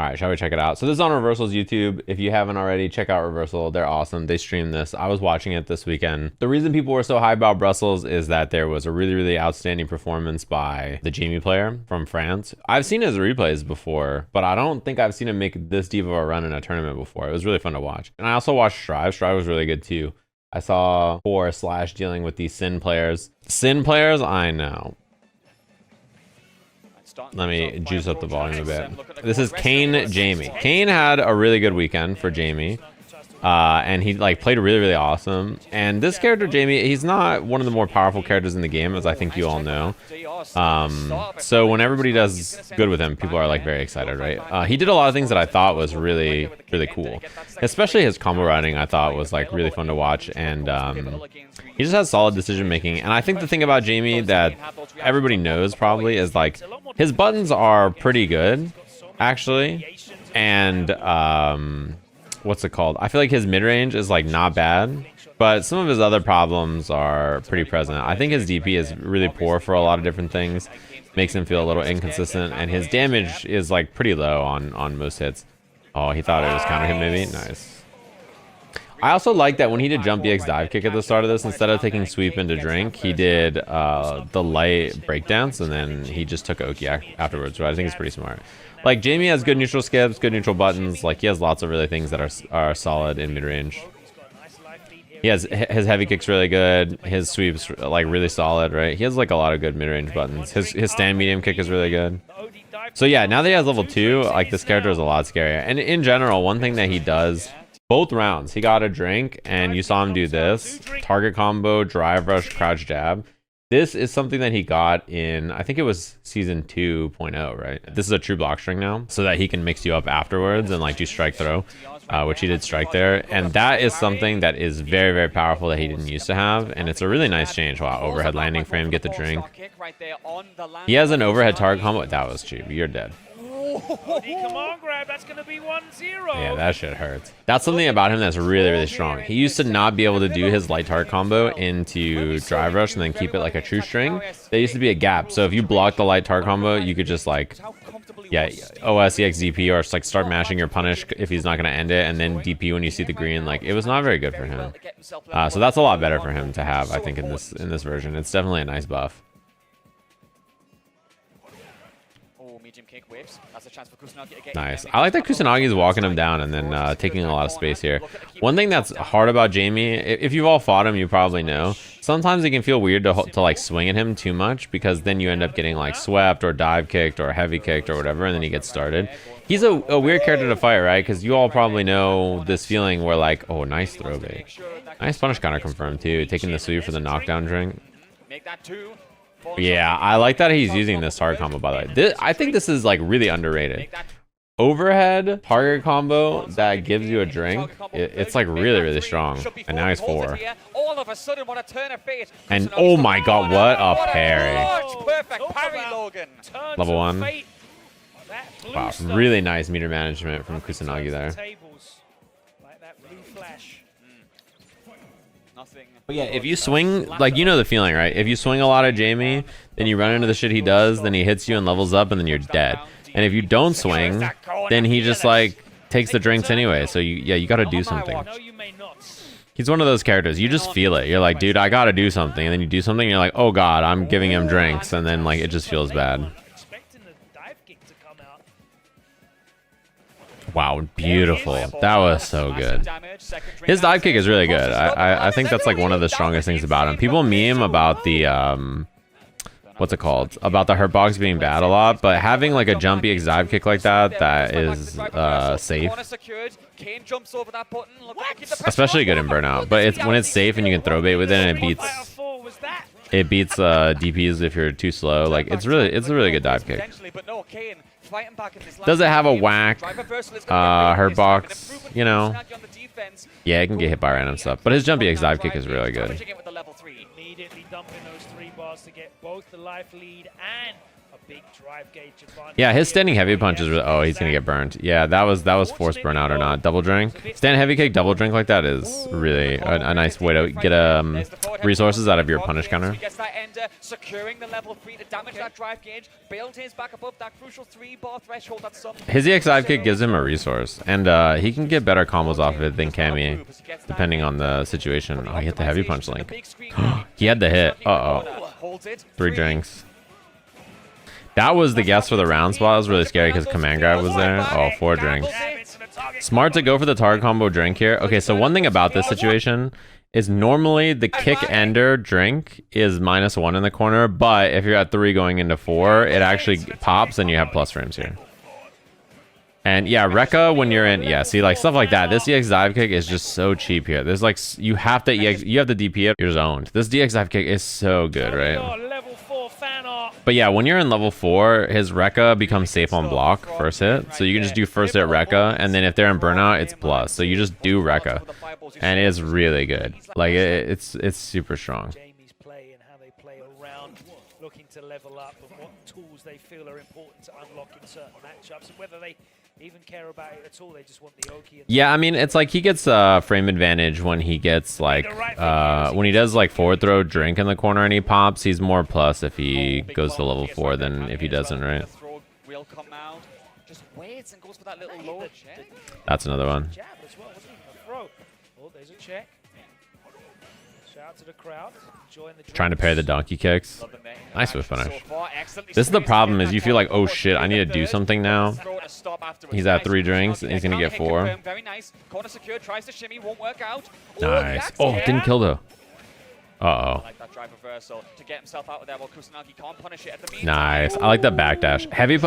All right, shall we check it out? So this is on Reversal's YouTube. If you haven't already, check out Reversal. They're awesome. They streamed this. I was watching it this weekend. The reason people were so high about Brussels is that there was a really, really outstanding performance by the Jamie player from France. I've seen his replays before, but I don't think I've seen him make this deep of a run in a tournament before. It was really fun to watch. And I also watched Strive. Strive was really good too. I saw Slash dealing with these Sin players. Sin players, I know. Let me juice up the volume a bit. This is Kayne Jamie. Kayne had a really good weekend for Jamie. And he like played really, really awesome. And this character, Jamie, he's not one of the more powerful characters in the game, as I think you all know. So when everybody does good with him, people are like very excited, right? He did a lot of things that I thought was really, really cool. Especially his combo riding, I thought was like really fun to watch. And he just has solid decision making. And I think the thing about Jamie that everybody knows probably is like his buttons are pretty good, actually. And what's it called? I feel like his mid-range is like not bad, but some of his other problems are pretty present. I think his DP is really poor for a lot of different things, makes him feel a little inconsistent, and his damage is like pretty low on most hits. Oh, he thought it was counter hit maybe? Nice. I also like that when he did jump EX dive kick at the start of this, instead of taking sweep into drink, he did the light breakdance, and then he just took Oki afterwards, which I think is pretty smart. Like, Jamie has good neutral skips, good neutral buttons. Like, he has lots of really things that are solid in mid-range. He has his heavy kick's really good. His sweep's like really solid, right? He has like a lot of good mid-range buttons. His stand medium kick is really good. So yeah, now that he has level 2, like this character is a lot scarier. And in general, one thing that he does, both rounds, he got a drink and you saw him do this. Target combo, drive rush, crouch jab. This is something that he got in, I think it was season 2.0, right? This is a true block string now, so that he can mix you up afterwards and like do strike throw, which he did strike there. And that is something that is very, very powerful that he didn't used to have. And it's a really nice change. Wow, overhead landing frame, get the drink. He has an overhead target combo. That was cheap. You're dead. Come on, grab. That's going to be 1-0. Yeah, that shit hurts. That's something about him that's really, really strong. He used to not be able to do his light target combo into drive rush and then keep it like a true string. There used to be a gap. So if you block the light target combo, you could just like, yeah, OS, EX, DP, or just like start mashing your punish if he's not going to end it, and then DP when you see the green. Like, it was not very good for him. So that's a lot better for him to have, I think, in this version. It's definitely a nice buff. Nice. I like that Kusanagi is walking him down and then taking a lot of space here. One thing that's hard about Jamie, if you've all fought him, you probably know. Sometimes it can feel weird to like swing at him too much, because then you end up getting like swept or dive kicked or heavy kicked or whatever, and then he gets started. He's a weird character to fight, right? Because you all probably know this feeling where like, oh, nice throw bait. Nice punish counter confirmed too, taking the sweep for the knockdown drink. Yeah, I like that he's using this target combo, by the way. I think this is like really underrated. Overhead target combo that gives you a drink, it's like really, really strong. And now he's 4. And oh my god, what a parry. Level 1. Wow, really nice meter management from Kusanagi there. But yeah, if you swing, like, you know the feeling, right? If you swing a lot at Jamie, then you run into the shit he does, then he hits you and levels up, and then you're dead. And if you don't swing, then he just like takes the drinks anyway. So you gotta do something. He's one of those characters, you just feel it. You're like, dude, I gotta do something. And then you do something, and you're like, oh god, I'm giving him drinks. And then like it just feels bad. Wow, beautiful. That was so good. His dive kick is really good. I think that's like one of the strongest things about him. People meme about the what's it called? About the hurt box being bad a lot, but having like a jumpy dive kick like that is safe. Especially good in burnout. But it's when it's safe and you can throw bait with it, and it beats DPs if you're too slow. Like it's a really good dive kick. Does it have a whack hurt box? You know, yeah, it can get hit by random stuff, but his jumpy X dive kick is really good. Immediately dumping those 3 bars to get both the life lead and a big drive gauge advantage. Yeah, his standing heavy punch is really... Oh, he's going to get burned. Yeah, that was forced burnout or not. Double drink. Stand heavy kick, double drink like that is really a nice way to get resources out of your punish counter. Securing the level 3 to damage that drive gauge. Build his back above that crucial 3-bar threshold. His EX5 kick gives him a resource, and he can get better combos off of it than Cammy, depending on the situation. Oh, he hit the heavy punch link. He had the hit. Uh-oh. 3 drinks. That was the guess for the round spot. It was really scary because command grab was there. Oh, 4 drinks. Smart to go for the target combo drink here. Okay, so one thing about this situation is normally the kick ender drink is -1 in the corner, but if you're at 3 going into 4, it actually pops and you have plus frames here. And yeah, Rekka when you're in, yeah, see like stuff like that. This DX dive kick is just so cheap here. There's like, you have to DP it, you're zoned. This DX dive kick is so good, right? But yeah, when you're in level 4, his Rekka becomes safe on block first hit. So you can just do first hit Rekka, and then if they're in burnout, it's plus. So you just do Rekka, and it's really good. Like it's super strong. Jamie's play and how they play around, looking to level up, and what tools they feel are important to unlock in certain matchups, and whether they even care about it at all. They just want the Oki. Yeah, I mean, it's like he gets frame advantage when he gets like when he does like forward throw drink in the corner and he pops. He's more plus if he goes to level 4 than if he doesn't, right? That's another one. There's a check. Shout to the crowd. Trying to parry the donkey kicks. Nice whip finish. This is the problem, is you feel like, oh shit, I need to do something now. He's at 3 drinks and he's gonna get 4. Nice. Oh, didn't kill though. Uh-oh. Nice. I like the backdash.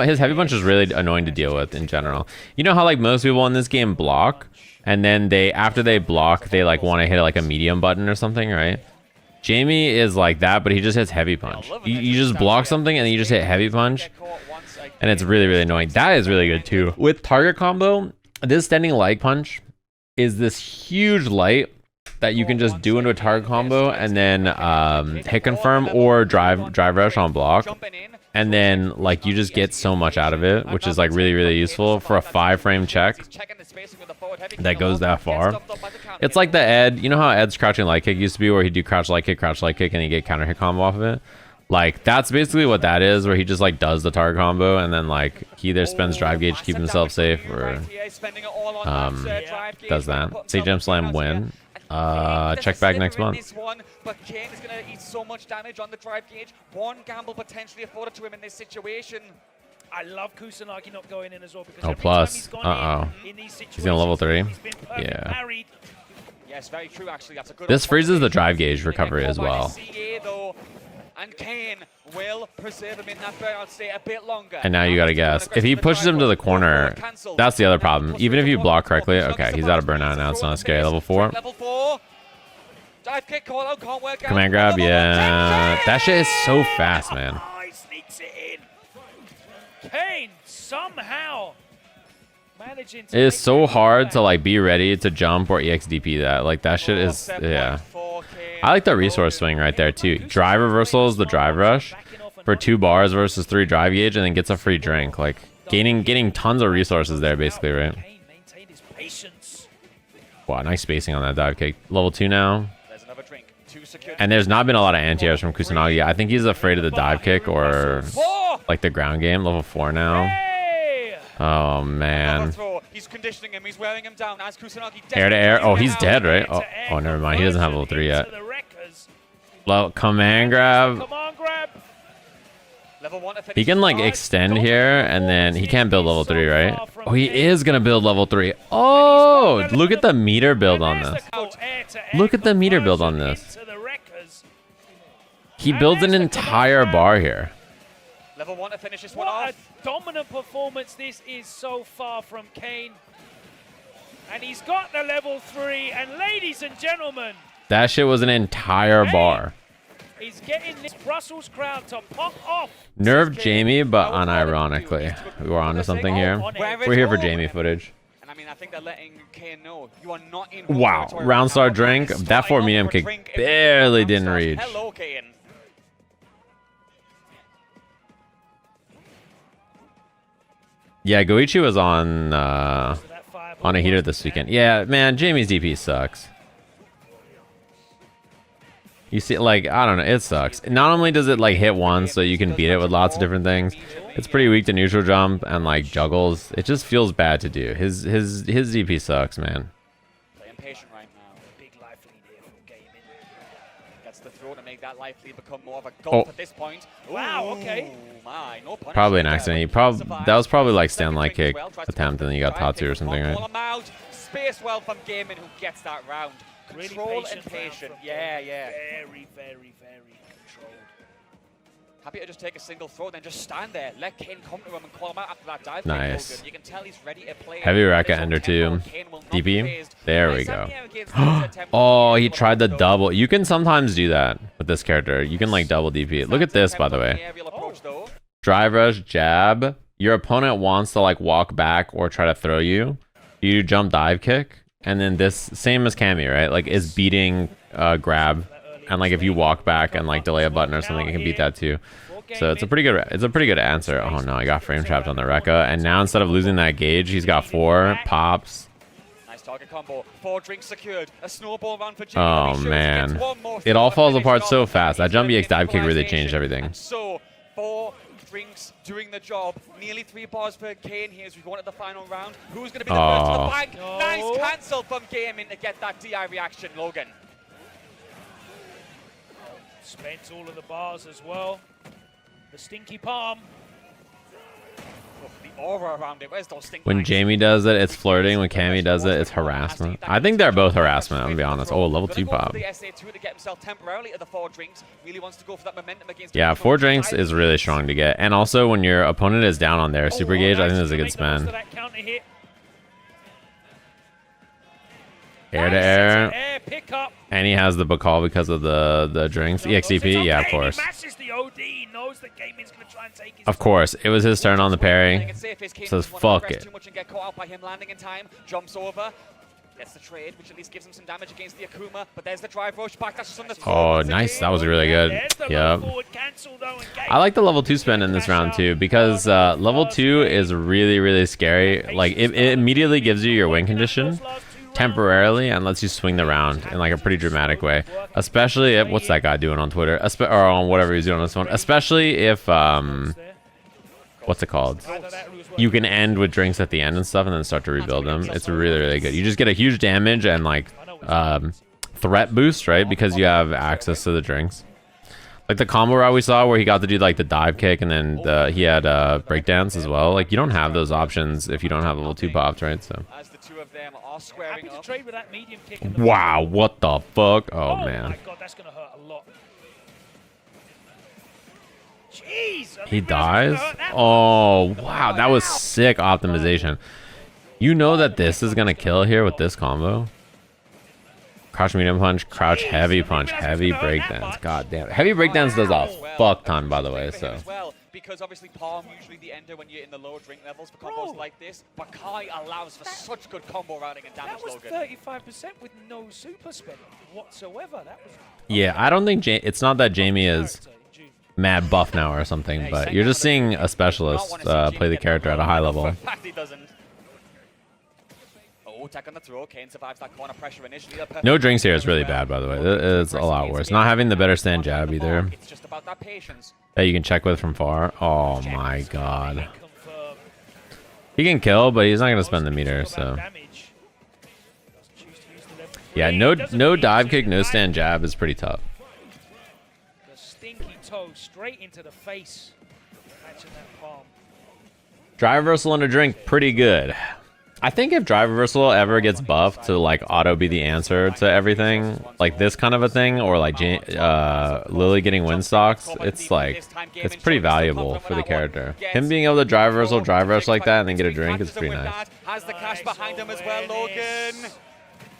His heavy punch is really annoying to deal with in general. You know how like most people in this game block, and then after they block, they like want to hit like a medium button or something, right? Jamie is like that, but he just hits heavy punch. You just block something and then you just hit heavy punch, and it's really, really annoying. That is really good too. With target combo, this standing light punch is this huge light that you can just do into a target combo and then hit confirm or drive rush on block, and then like you just get so much out of it, which is like really, really useful for a 5-frame check that goes that far. It's like the Ed, you know how Ed's crouching light kick used to be, where he'd do crouch light kick, and he get counter hit combo off of it. Like that's basically what that is, where he just like does the target combo and then like he either spends drive gauge to keep himself safe or does that. Sajam slam win. Check back next month. But Kayne is going to eat so much damage on the drive gauge. One gamble potentially afforded to him in this situation. I love Kusanagi not going in as well, because oh, plus. He's in level 3. Yeah. Yes, very true, actually. That's a good this freezes the drive gauge recovery as well. And Kayne will preserve him in that burnout state a bit longer. And now you gotta guess. If he pushes him to the corner, that's the other problem. Even if you block correctly, okay, he's out of burnout now. It's not scary. Level 4. Dive kick call out, can't work out. Command grab, yeah. That shit is so fast, man. Sneaks it in. Kayne somehow managing to. It is so hard to like be ready to jump or EXDP that. Like that shit is, yeah. I like the resource swing right there too. Drive reversals, the drive rush for 2 bars versus 3 drive gauge, and then gets a free drink. Like getting tons of resources there, basically, right? Wow, nice spacing on that dive kick. Level 2 now. And there's not been a lot of anti-airs from Kusanagi. I think he's afraid of the dive kick or like the ground game. Level 4 now. Oh man. He's conditioning him. He's wearing him down as Kusanagi. Air to air. Oh, he's dead, right? Oh, never mind. He doesn't have level 3 yet. Command grab. He can like extend here, and then he can't build level 3, right? Oh, he is gonna build level 3. Oh, look at the meter build on this. Look at the meter build on this. He builds an entire bar here. Level 1 to finish this one off. What a dominant performance this is so far from Kayne. And he's got the level 3, and ladies and gentlemen, that shit was an entire bar. He's getting this Brussels crowd to pop off. Nerfed Jamie, but unironically. We're onto something here. We're here for Jamie footage. And I mean, I think they're letting Kayne know you are not in. Wow, round star drink. That 4 medium kick barely didn't reach. Hello, Kayne. Yeah, Goichi was on a heater this weekend. Yeah, man, Jamie's DP sucks. You see, like, I don't know, it sucks. Not only does it like hit once, so you can beat it with lots of different things. It's pretty weak to neutral jump and like juggles. It just feels bad to do. His DP sucks, man. Playing patient right now. Big life lead here from Kayne. Gets the throw to make that life lead become more of a gulp at this point. Wow, okay. My, no probably an accident. He that was probably like stand like kick attempt, and then you got Tatsu or something, right? Space well from Gaiman, who gets that round. Control really and patient. Yeah. Very, very, very controlled. Happy to just take a single throw, then just stand there. Let Kayne come to him and call him out after that dive. Nice. You can tell he's ready to play. Heavy racket ender 2. DP. There we go. Oh, he tried the double. You can sometimes do that with this character. You can like double DP. Look at this, by the way. Drive rush, jab. Your opponent wants to like walk back or try to throw you. You jump dive kick. And then this, same as Cammy, right? Like, is beating grab, and like if you walk back and like delay a button or something, it can beat that too. So it's a pretty good answer. Oh no, I got frame trapped on the Rekka, and now instead of losing that gauge, he's got 4 pops. Nice target combo. 4 drinks secured. A snowball run for Oh man, it all falls apart so fast. That jump EX dive kick really changed everything. So 4 drinks doing the job. Nearly 3 bars for Kayne here as we go into the final round. Who's going to be the first to the bank? No. Nice cancel from Gaiman to get that DI reaction, Logan. Spent all of the bars as well. The stinky palm. The aura around it. Where's those stink When lines? Jamie does it, it's flirting. When Cammy does it, it's harassment. I think they're both harassment, I'm gonna be honest. Oh, level 2 pop. Yeah, 4 drinks is really strong to get. And also, when your opponent is down on their super gauge, I think this is a good spin. Air to air. And he has the Bakal because of the drinks. EXCP, yeah, of course. Of course, it was his turn on the parry. Says fuck it. Jumps over. Gets the trade, which at least gives him some damage against the Akuma. But there's the drive rush back. That's just on the oh, nice. That was really good. Yep. I like the level 2 spin in this round too, because level 2 is really, really scary. Like it immediately gives you your win condition temporarily and lets you swing the round in like a pretty dramatic way. Especially if, what's that guy doing on Twitter? Or on whatever he's doing on his phone. Especially if what's it called? You can end with drinks at the end and stuff and then start to rebuild them. It's really, really good. You just get a huge damage and like threat boost, right? Because you have access to the drinks. Like the combo route we saw where he got to do like the dive kick and then he had breakdance as well. Like you don't have those options if you don't have level 2 pops, right? So. Wow, what the fuck? Oh man. My God, that's gonna hurt a lot. Jeez, he dies? Oh, wow. That was sick optimization. You know that this is going to kill here with this combo? Crouch medium punch, crouch heavy punch, heavy breakdance. God damn it. Heavy breakdance does a fuck ton, by the way, so. Because obviously palm usually the ender when you're in the lower drink levels for combos like this. But Kai allows for such good combo routing and damage. That was 35% with no super spin whatsoever. That was. Yeah, I don't think it's not that Jamie is mad buff now or something, but you're just seeing a specialist play the character at a high level. No drinks here is really bad, by the way. It's a lot worse. Not having the better stand jab either. That you can check with from far. Oh my god. He can kill, but he's not going to spend the meter, so. Yeah, no dive kick, no stand jab is pretty tough. The stinky toe straight into the face. Catching that palm. Drive reversal and a drink, pretty good. I think if drive reversal ever gets buffed to like auto be the answer to everything, like this kind of a thing, or like Lily getting win stocks, it's like, it's pretty valuable for the character. Him being able to drive reversal, drive rush like that, and then get a drink is pretty nice. Has the cash behind him as well, Logan.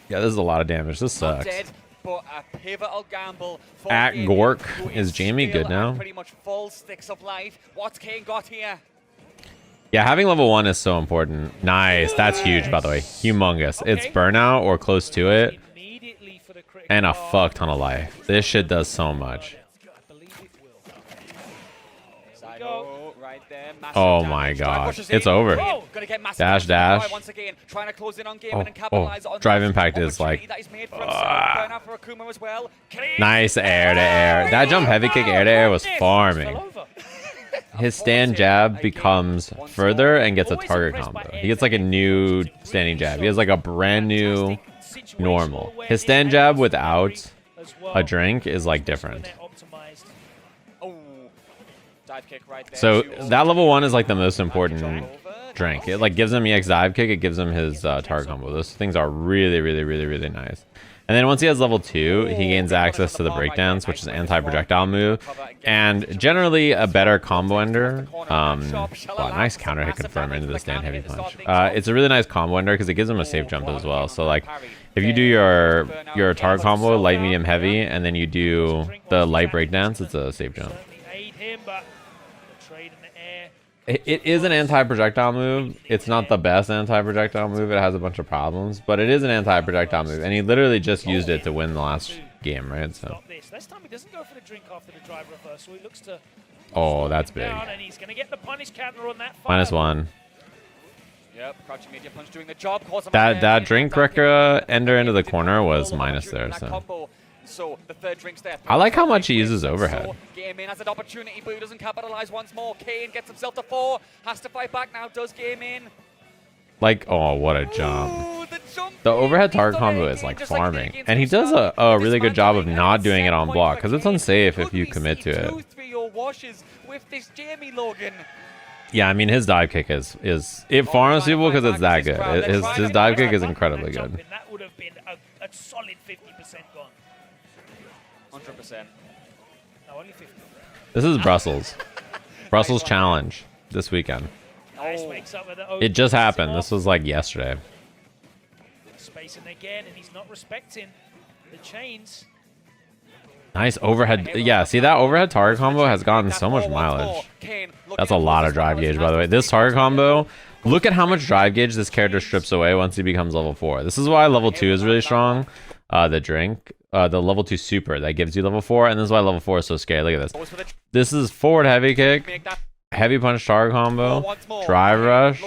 Yeah, this is a lot of damage. This sucks. But a pivotal gamble for At Gork, is Jamie good now? Pretty much full sticks of life. What's Kayne got here? Yeah, having level 1 is so important. Nice. That's huge, by the way. Humongous. It's burnout or close to it. And a fuck ton of life. This shit does so much. Right there. massive Oh damage. my Drive god. rushes in. It's over. Kayne gonna get massive Dash, damage. dash. Once again, trying to close in on game Oh, and capitalize on drive that impact is opportunity like... that he's made for himself. Burnout for Akuma as well. Kayne. Nice air to air. That jump heavy kick air to air was farming. His stand jab becomes further and gets a target combo. He gets like a new standing jab. He has like a brand new normal. His stand jab without a drink is like different. Oh, dive kick right there. So that level 1 is like the most important drink. It like gives him EX dive kick. It gives him his target combo. Those things are really, really, really, really nice. And then once he has level 2, he gains access to the breakdance, which is an anti-projectile move, and generally a better combo ender. Wow, nice counter hit confirm into the stand heavy punch. It's a really nice combo ender because it gives him a safe jump as well. So like, if you do your target combo, light, medium, heavy, and then you do the light breakdance, it's a safe jump. It is an anti-projectile move. It's not the best anti-projectile move. It has a bunch of problems, but it is an anti-projectile move, and he literally just used it to win the last game, right? So. This time he doesn't go for the drink after the drive reversal. He looks to. Oh, that's big. And he's going to get the punish counter on that. -1. Yep, crouching media punch doing the job. That drink wrecker ender into the corner was minus there, so. So the third drink's there. I like how much he uses overhead. Game in has an opportunity, but he doesn't capitalize once more. Kayne gets himself to 4, has to fight back now. Does game in? Like, oh, what a jump! Ooh, The overhead target combo is like farming, and he does a really good job of not doing it on block because it's unsafe if you commit to it. With this Jamie Logan. Yeah, I mean his dive kick is it farms people because it's that good. His dive kick is incredibly good. That would have been a solid 50% gone. 100%. No, only 50. This is Brussels. Brussels challenge this weekend. It just happened. This was like yesterday. Spacing again, and he's not respecting the chains. Nice overhead. Yeah, see that overhead target combo has gotten so much mileage. That's a lot of drive gauge, by the way. This target combo, look at how much drive gauge this character strips away once he becomes level 4. This is why level 2 is really strong. The drink. The level 2 super that gives you level 4, and this is why level 4 is so scary. Look at this. This is forward heavy kick, heavy punch target combo, drive rush,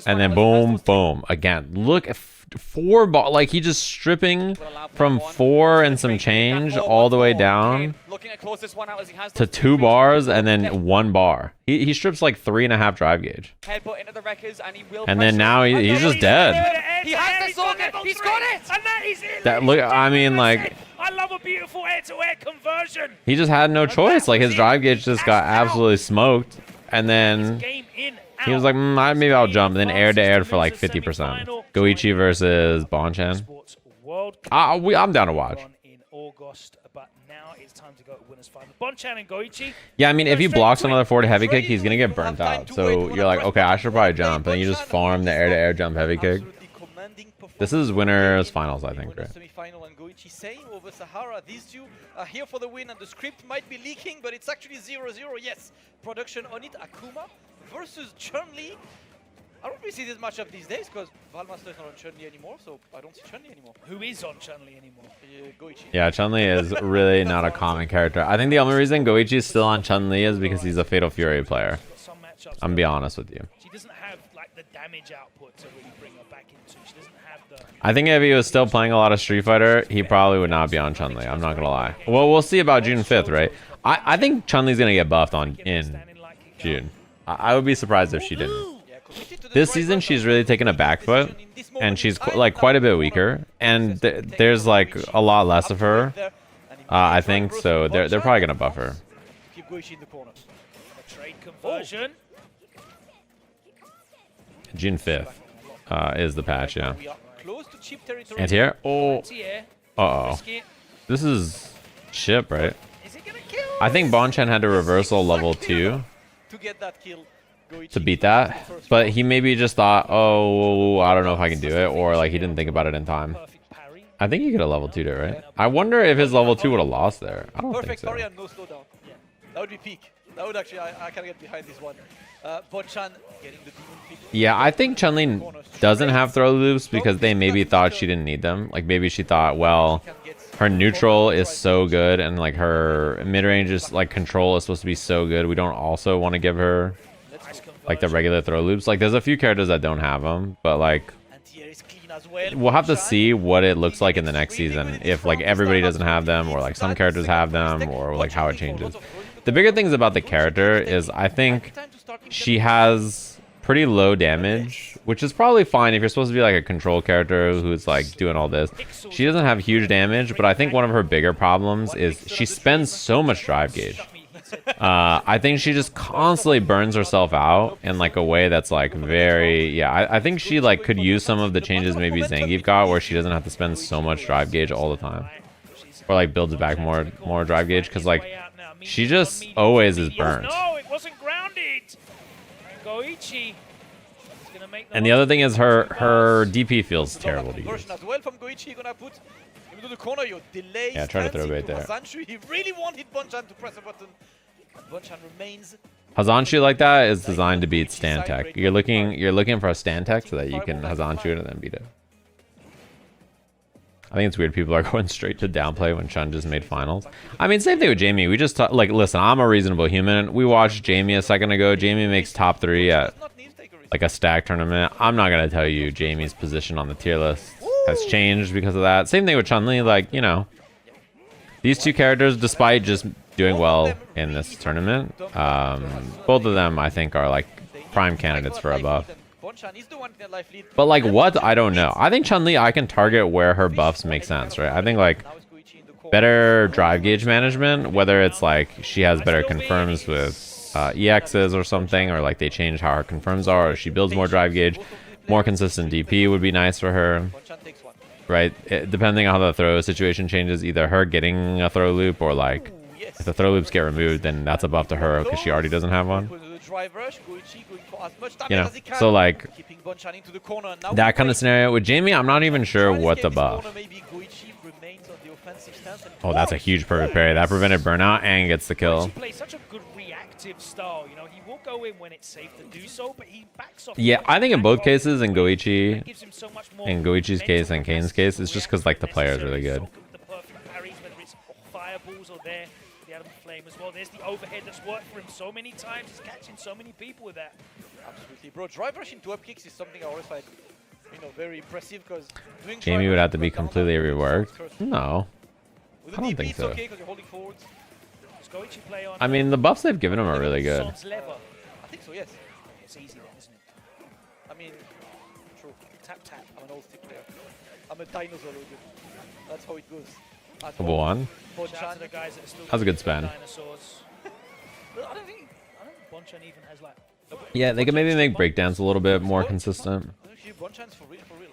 and then boom, boom. Again, look at 4 ball. Like he just stripping from 4 and some change all the way down to 2 bars and then 1 bar. He strips like 3.5 drive gauge. And then now he's just dead. He has the Logan. He's got it. And that is it. That look. I mean, like. I love a beautiful air-to-air conversion. He just had no choice. Like his drive gauge just got absolutely smoked, and then he was like, maybe I'll jump. And then air to air for like 50%. Goichi versus Bonchan. I'm down to watch. In August, but now it's time to go to winners final. Bonchan and Goichi. Yeah, I mean, if he blocks another forward heavy kick, he's gonna get burnt out. So you're like, okay, I should probably jump, and then you just farm the air to air jump heavy kick. This is winners finals, I think, right? Semi-final and Goichi same over Sahara. These two are here for the win, and the script might be leaking, but it's actually 0-0. Yes, production on it. Akuma versus Chun-Li. I don't really see this matchup these days because Valmaster is not on Chun-Li anymore, so I don't see Chun-Li anymore. Who is on Chun-Li anymore? Goichi. Yeah, Chun-Li is really not a common character. I think the only reason Goichi is still on Chun-Li is because he's a Fatal Fury player. I'm gonna be honest with you. She doesn't have like the damage output to really bring her back into. She doesn't have the. I think if he was still playing a lot of Street Fighter, he probably would not be on Chun-Li. I'm not gonna lie. Well, we'll see about June 5th, right? I think Chun-Li's gonna get buffed in June. I would be surprised if she didn't. This season, she's really taken a back foot, and she's like quite a bit weaker. And there's like a lot less of her, I think. So they're probably gonna buff her. Keep Goichi in the corner. Trade conversion. June 5th is the patch, yeah. We are close to chip territory. Anti-air? Oh. Uh-oh. This is chip, right? Is it gonna kill? I think Bonchan had to reversal level 2 to get that kill. to beat that. But he maybe just thought, oh, I don't know if I can do it. Or like he didn't think about it in time. I think he could have level 2'd it, right? I wonder if his level 2 would have lost there. I don't think so. Perfect parry and no slowdown. Yeah. That would be peak. That would actually, I can get behind this one. Bonchan getting the demon feet. Yeah, I think Chun-Li doesn't have throw loops because they maybe thought she didn't need them. Like maybe she thought, well, her neutral is so good and like her mid-range is like control is supposed to be so good. We don't also want to give her like the regular throw loops. Like there's a few characters that don't have them, but like And here is clean as well. we'll have to Bonchan. see what it looks like in the next season. If like everybody doesn't have them, or like some characters have them, or like how it changes. The bigger things about the character is I think she has pretty low damage, which is probably fine if you're supposed to be like a control character who's like doing all this. She doesn't have huge damage, but I think one of her bigger problems is she spends so much drive gauge. I think she just constantly burns herself out in like a way that's like very, yeah, I think she like could use some of the changes maybe Zangief got where she doesn't have to spend so much drive gauge all the time, or like builds back more drive gauge, because like she just always is burnt. No, it wasn't grounded. Goichi. And the other thing is her DP feels terrible to use. Version as well from Goichi, gonna put him into the corner. You delay. Yeah, try to throw bait there. He really wanted Bonchan to press a button. Bonchan remains. Hazanshu like that is designed to beat Stan Tech. You're looking for a Stan Tech so that you can Hazanshu it and then beat it. I think it's weird people are going straight to downplay when Chun just made finals. I mean, same thing with Jamie. We just like, listen, I'm a reasonable human. We watched Jamie a second ago. Jamie makes top 3 at like a stack tournament. I'm not gonna tell you Jamie's position on the tier list has changed because of that. Same thing with Chun-Li. Like, you know, these two characters, despite just doing well in this tournament, both of them I think are like prime candidates for a buff. But like what? I don't know. I think Chun-Li, I can target where her buffs make sense, right? I think like better drive gauge management, whether it's like she has better confirms with EXs or something, or like they change how her confirms are, or she builds more drive gauge, more consistent DP would be nice for her, right? Depending on how the throw situation changes, either her getting a throw loop, or like if the throw loops get removed, then that's a buff to her because she already doesn't have one. You know, so like that kind of scenario with Jamie, I'm not even sure what the buff. Oh, that's a huge perfect parry. That prevented burnout and gets the kill. He plays such a good reactive style, you know. He will go in when it's safe to do so, but he backs off. Yeah, I think in both cases, in Goichi, gives him so much more in Goichi's case and Kayne's case, it's just because like the player is really good. The perfect parries, whether it's fireballs or there, the Adam Flame as well. There's the overhead that's worked for him so many times. He's catching so many people with that. Absolutely, bro. Drive rush into up kicks is something I always find, you know, very impressive, because doing Jamie would have to be completely reworked. No, I don't think so. I mean, the buffs they've given him are really good. I think so, yes. It's easy then, isn't it? I mean, true. Tap, tap. I'm an old stick player. I'm a dinosaur. That's how it goes. Double one. Shout out to the guys that are still That was a good spin. dinosaurs. But I don't think Bonchan even has like. Yeah, they could maybe make breakdance a little bit more consistent. Actually, Bonchan's for real, for real.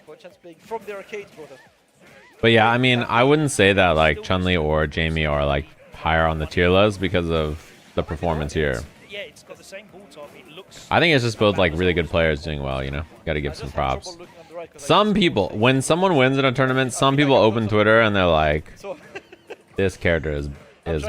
Bonchan's playing from the arcades, brother. But yeah, I mean, I wouldn't say that like Chun-Li or Jamie are like higher on the tier list because of the performance here. Yeah, it's got the same ball top. It looks. I think it's just both like really good players doing well, you know? Gotta give some props. Some people, when someone wins in a tournament, some people open Twitter and they're like, this character is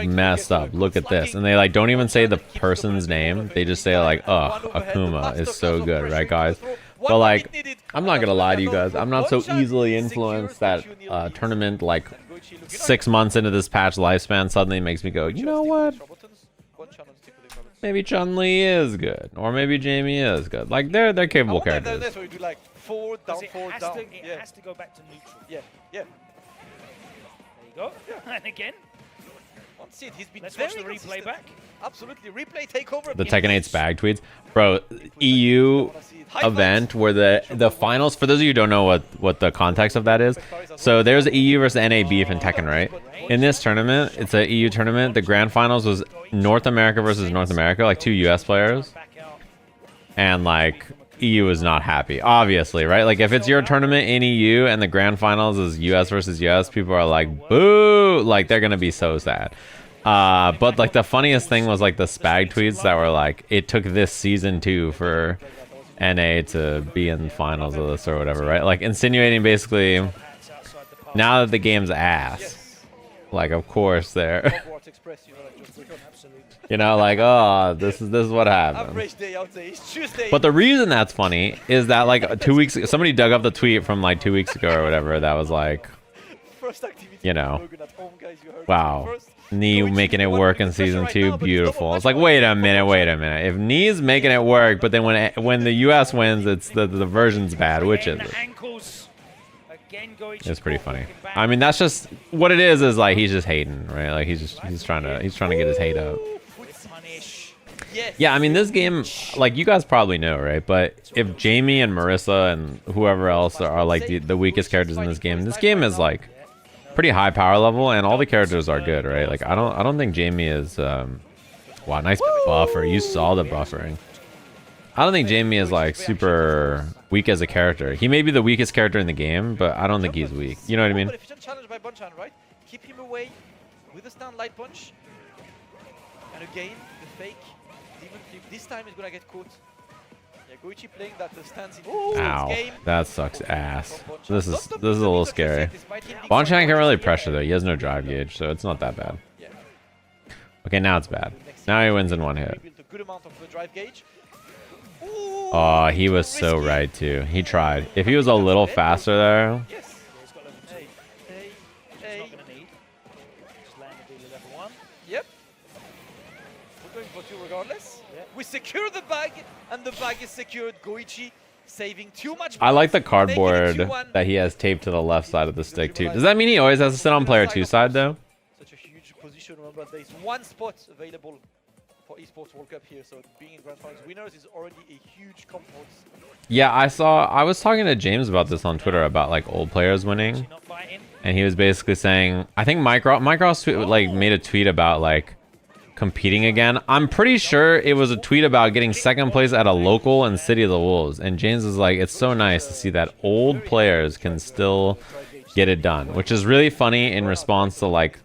messed up. Look at this. And they like don't even say the person's name. They just say like, ugh, Akuma is so good, right guys? But like, I'm not gonna lie to you guys. I'm not so easily influenced that tournament like 6 months into this patch lifespan suddenly makes me go, you know what? Maybe Chun-Li is good, or maybe Jamie is good. Like they're capable characters. That's what you do, like 4 down, 4 down. It has to go back to neutral. Yeah, yeah. There you go. And again. He's been Let's very watch the replay consistent. back. Absolutely, replay takeover. The Tekken 8 spag tweets, bro. EU event where the finals. For those of you who don't know what the context of that is, so there's EU versus NA beef in Tekken, right? In this tournament, it's a EU tournament. The grand finals was North America versus North America, like 2 US players, and like EU is not happy, obviously, right? Like if it's your tournament in EU and the grand finals is US versus US, people are like, boo, like they're gonna be so sad. But like the funniest thing was like the spag tweets that were like, it took this season 2 for NA to be in finals of this or whatever, right? Like insinuating basically, now that the game's ass, like of course they're you know, like, oh, this is what happened. But the reason that's funny is that like 2 weeks, somebody dug up the tweet from like 2 weeks ago or whatever that was like, first activity. You know. Logan at home, guys, you heard it Wow. first. Knee Goichi making it with one work in minute pressure season right 2, now, but it's beautiful. double It's like, match wait point a minute, for wait a Bonchan. minute. If Knee's making it work, but then when the US wins, it's the version's bad. Which is it? Ankles. Again, It's pretty funny. I mean, that's just what it is like he's just hating, right? Like he's trying to get his hate up. Punish. Yes. Yeah, I mean, this game, like you guys probably know, right? But if Jamie and Marissa and whoever else are like the weakest characters in this game is like pretty high power level, and all the characters are good, right? Like I don't think Jamie is wow, nice buffer. You saw the buffering. I don't think Jamie is like super weak as a character. He may be the weakest character in the game, but I don't think he's weak. You know what I mean? But efficient challenge by Bonchan, right? Keep him away with a stand light punch. And again, the fake demon flip. This time he's gonna get caught. Yeah, Goichi playing that stance in Ow, game. that sucks ass. From Bonchan. This is Not the a little best scary. set, this might indicate Bonchan can really Bonchan. pressure though. He has no drive gauge, so it's not that bad. Yeah. Okay, now it's bad. Now he wins in one hit. He built a good amount of drive gauge. Oh, he was so risky. right too. He tried. If he was a little faster there, Yes. He's got level 2. Hey, hey, He's hey. not going to need. Just land the dealer level 1. Yep. We're going for 2 regardless. Yeah. We secure the bag, and the bag is secured. Goichi saving too much. I like the points, making it cardboard 2-1. that he has taped to the left side of the stick too. Does that mean he always has to sit on player 2 side though? Such a huge position. Remember, there's one spot available for Esports World Cup here, so being in Grand Finals winners is already a huge comfort. Yeah, I was talking to James about this on Twitter about like old players winning, Not fighting. and he was basically saying, I think Mike Ross like made a tweet about like competing again. I'm pretty sure it was a tweet about getting second place at a local in City of the Wolves, and James is like, it's so nice to see that old players can still get it done, which is really funny in response to like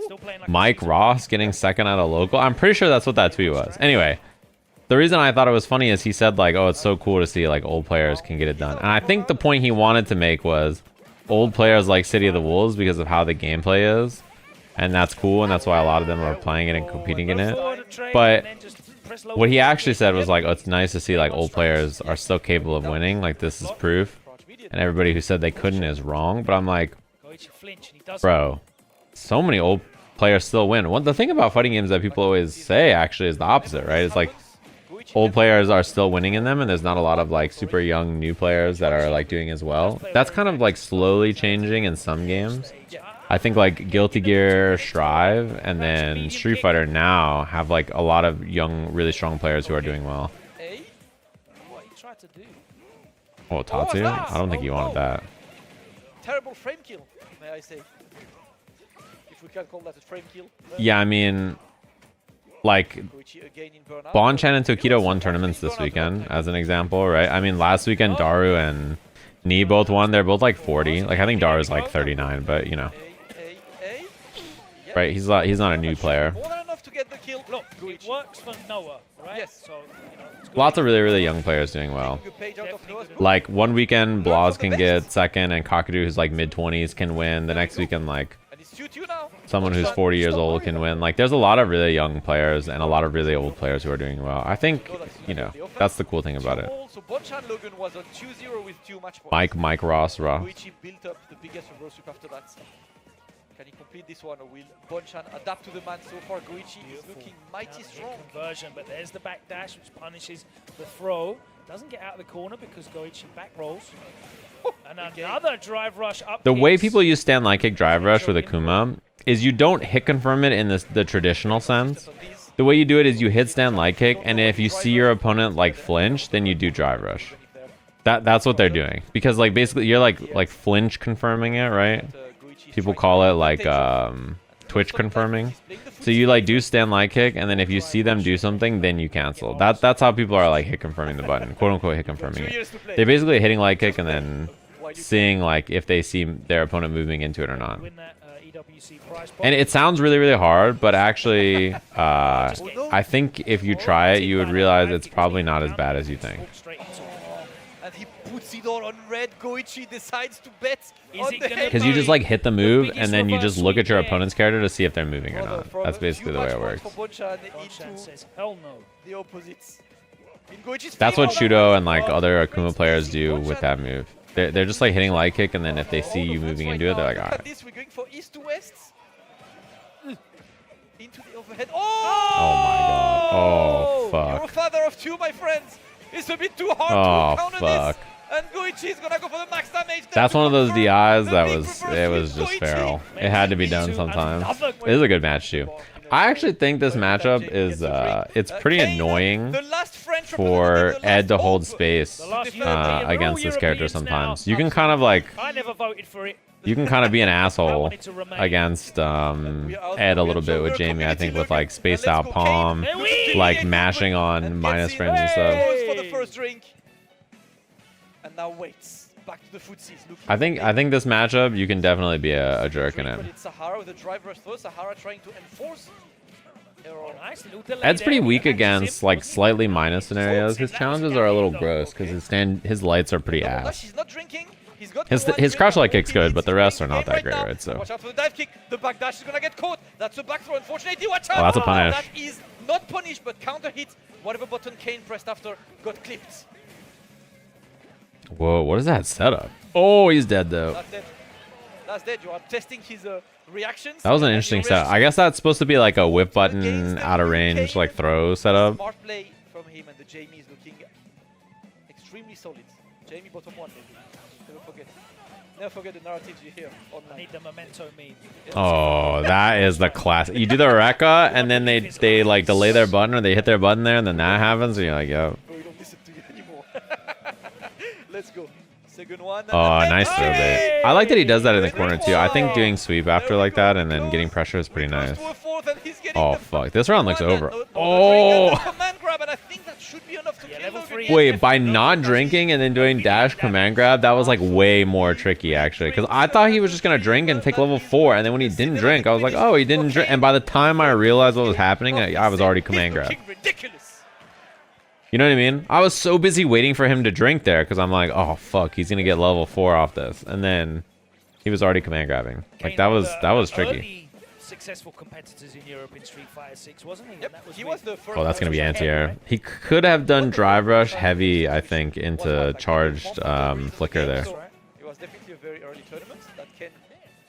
Still playing like Mike Ross getting second at a local. I'm pretty sure that's what that tweet was. Anyway, the reason I thought it was funny is he said like, oh, it's so cool to see like old players can get it done. And I think the point he wanted to make was old players like City of the Wolves because of how the gameplay is. And that's cool, and that's why a lot of them are playing it and competing in it. But what he actually said was like, oh, it's nice to see like old players are still capable of winning. Like this is proof. And everybody who said they couldn't is wrong. But I'm like, bro, so many old players still win. The thing about fighting games that people always say actually is the opposite, right? It's like old players are still winning in them, and there's not a lot of like super young new players that are like doing as well. That's kind of like slowly changing in some games. I think like Guilty Gear, Strive, and then Street Fighter now have like a lot of young, really strong players who are doing well. What he tried to do. Oh, Tatsu? I don't think you wanted that. Terrible frame kill, may I say. If we can call that a frame kill. Yeah, I mean, like Goichi again in burnout. Bonchan and Tokido won tournaments this weekend, as an example, right? I mean, last weekend Daru and Knee both won. They're both like 40. Like I think Daru's like 39, but you know, Yep. right? He's not a new player. More than enough to get the kill. Look, it works for Noah, right? Yes. So, it's good. Lots of really, really young players doing well. Taking a page out of Noah's book. Like one weekend, Blaz can get second, and Kakadu, who's like mid-20s, can win. The next weekend, like And it's 2-2 now. someone who's 40 years old can win. Like there's a lot of really young players and a lot of really old players who are doing well. I think, you know, that's the cool thing about it. So Bonchan Logan was on 2-0 with 2 match points. Mike Ross. Goichi built up the biggest reverse sweep after that. Can he complete this one, or will Bonchan adapt to the man? So far, Goichi is looking mighty strong. Conversion, but there's the back dash, which punishes the throw. Doesn't get out of the corner because Goichi back rolls. And another drive rush up. The way hits. people use stand light kick drive rush with Akuma is you don't hit confirm it in the traditional sense. The way you do it is you hit stand light kick, and if you see your opponent like flinch, then you do drive rush. That's what they're doing, because like basically you're like flinch confirming it, right? People call it like Twitch confirming. So you like do stand light kick, and then if you see them do something, then you cancel. That's how people are like hit confirming the button, quote unquote hit confirming it. They're basically hitting light kick and then seeing like if they see their opponent moving into it or not. Win that, EWC prize And it sounds really, really hard, but actually, I think if you try it, you would realize it's probably not as bad as you think. And he puts it all on red. Goichi decides to bet Is on it the gonna head. Because you just like hit the move, biggest and then you reverse just look at your sweep opponent's character to see if they're moving or not. From That's a basically few the way it match works. points for Bonchan Bonchan into says, hell no. the opposites. In Goichi's That's what favor. Shudo and like other Akuma players do with that move. They're just like hitting light kick, and then if they see you moving into it, they're like, all Look at right. this, we're going for east to west. Into the overhead. Oh my god. Oh You're a fuck. father of two, my friends. It's a bit too hard Oh, to counter fuck. this. And Goichi is gonna go for the max damage. That's one of those Confirm DIs the that big was reversal it was is just Goichi. feral. It had to be done sometimes. It is a good match too. I actually think this matchup is it's pretty Kayne, annoying the last French for representative, the Ed last to hold hope. space The last European, we're against all this character Europeans sometimes. now. You can kind of like I never voted for it. you can kind of be an I asshole wanted to remain. against Ed a little bit with Jamie. I think with like spaced out palm, There we- like mashing on minus frames and stuff. Goes for the first drink. And now waits. Back to the footsies. I think this matchup you can definitely be a jerk in it. But it's Sahara with a drive rush throw. Sahara trying to enforce. Oh, nice little delay Ed's there. pretty weak Catches against him. like slightly minus scenarios. His challenges are a little gross because his lights are pretty No, ass. he's not drinking. He's got His one his drink crouch light and kick's good, but the rest are not that Kayne great, now. right? So Watch out for the dive kick. The back dash is gonna get caught. That's a back throw. Unfortunately, watch out. Oh, that's a punish. That is not punished, but counter hit. Whatever button Kayne pressed after got clipped. whoa, what is that setup? Oh, he's dead though. That's dead. That's dead. You are testing his reactions. That was an and interesting your setup. I guess that's supposed to be like a whip button Against out of the range, Kayne. like throw setup. Smart play from him, and the Jamie is looking extremely solid. Jamie bottom one, maybe. Never forget. Never forget the narratives you hear I online. need the memento meme. Oh, that is the classic. You do the Rekka, and then they like delay their button or they hit their button there, and then that happens, and you're like, yo. Bro, we don't listen to you anymore. Let's go. Second one. and Oh, then- nice throw bait. I like that he does that in the corner too. I think doing sweep after like that and then getting pressure is pretty Goes nice. to a fourth and he's getting Oh the fuck, this round looks one and over. no- Oh. command grab, and I think that should be enough to Yeah, kill level Logan. three. Yes, Wait, yes. by not drinking and then doing dash command grab, that was like way more tricky actually. Because I thought he was just gonna drink and take level 4, and then when he didn't drink, I was like, oh, he didn't drink. And by the time I realized what was happening, I was already command grab. Looking ridiculous. You know what I mean? I was so busy waiting for him to drink there because I'm like, oh fuck, he's gonna get level 4 off this, and then he was already command grabbing. Like that was tricky. Early successful competitors in Europe in Street Fighter 6, wasn't he? And Yep, that he with- was the first. Oh, that's gonna be person- anti-air. He could have done drive rush heavy, I think, into charged flicker there. So, it was definitely a very early tournament that Ken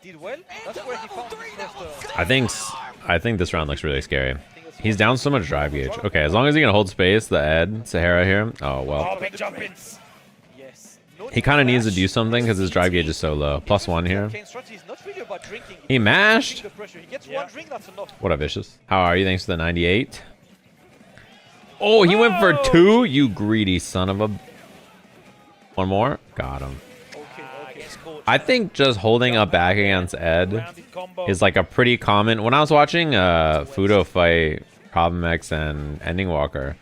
did well. That's where he found his first. I think this round looks really scary. He's down so much drive gauge. Okay, as long as he can hold space, the Ed Sahara here. Oh well. Oh, big jump ins. Yes. He kind of needs to do something because his drive gauge is so low. +1 here. Kane's strategy is not really about drinking. He mashed. The pressure. He gets Yeah. one drink, that's enough. What up, Vicious? How are you? Thanks for the 98. Oh, he went for 2? You greedy son of a... One more? Got him. Okay, okay. I think just holding up back against Ed Rounded combo. is like a pretty common... When I was watching Fudo fight Problem X and Ending Walker,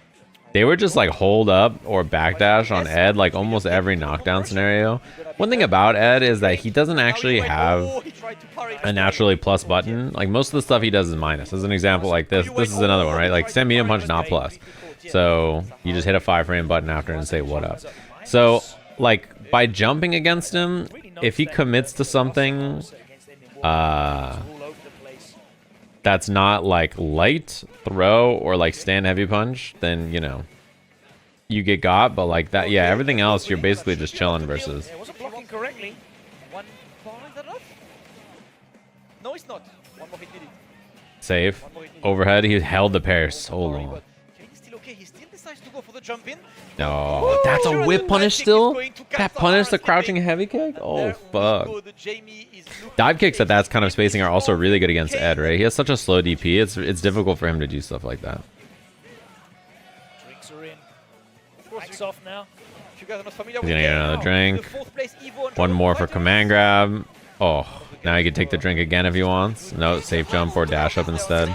they would just like hold up or backdash on Ed like almost every knockdown scenario. One thing about Ed is that he doesn't actually have a naturally plus button. Like most of the stuff he does is minus. As an example, like this is another one, right? Like send medium punch, not plus. So you just hit a 5-frame button after and say what up. So like by jumping against him, if he commits to something that's not like light throw or like stand heavy punch, then you know you get got. But like that, yeah, everything else you're basically just chilling versus. It wasn't blocking correctly. One bar, is that enough? No, it's not. One more hit did it. Safe overhead. He held the pair so long. But Kayne is still okay. He still decides to go for the jump in. No, that's a whip punish still. That punish the crouching heavy kick. Oh fuck. Dive kicks at that kind of spacing are also really good against Ed, right? He has such a slow DP. It's difficult for him to do stuff like that. Drinks are in. Backs off now. He's gonna get another drink. One more for command grab. Oh, now he can take the drink again if he wants. No, safe jump or dash up instead.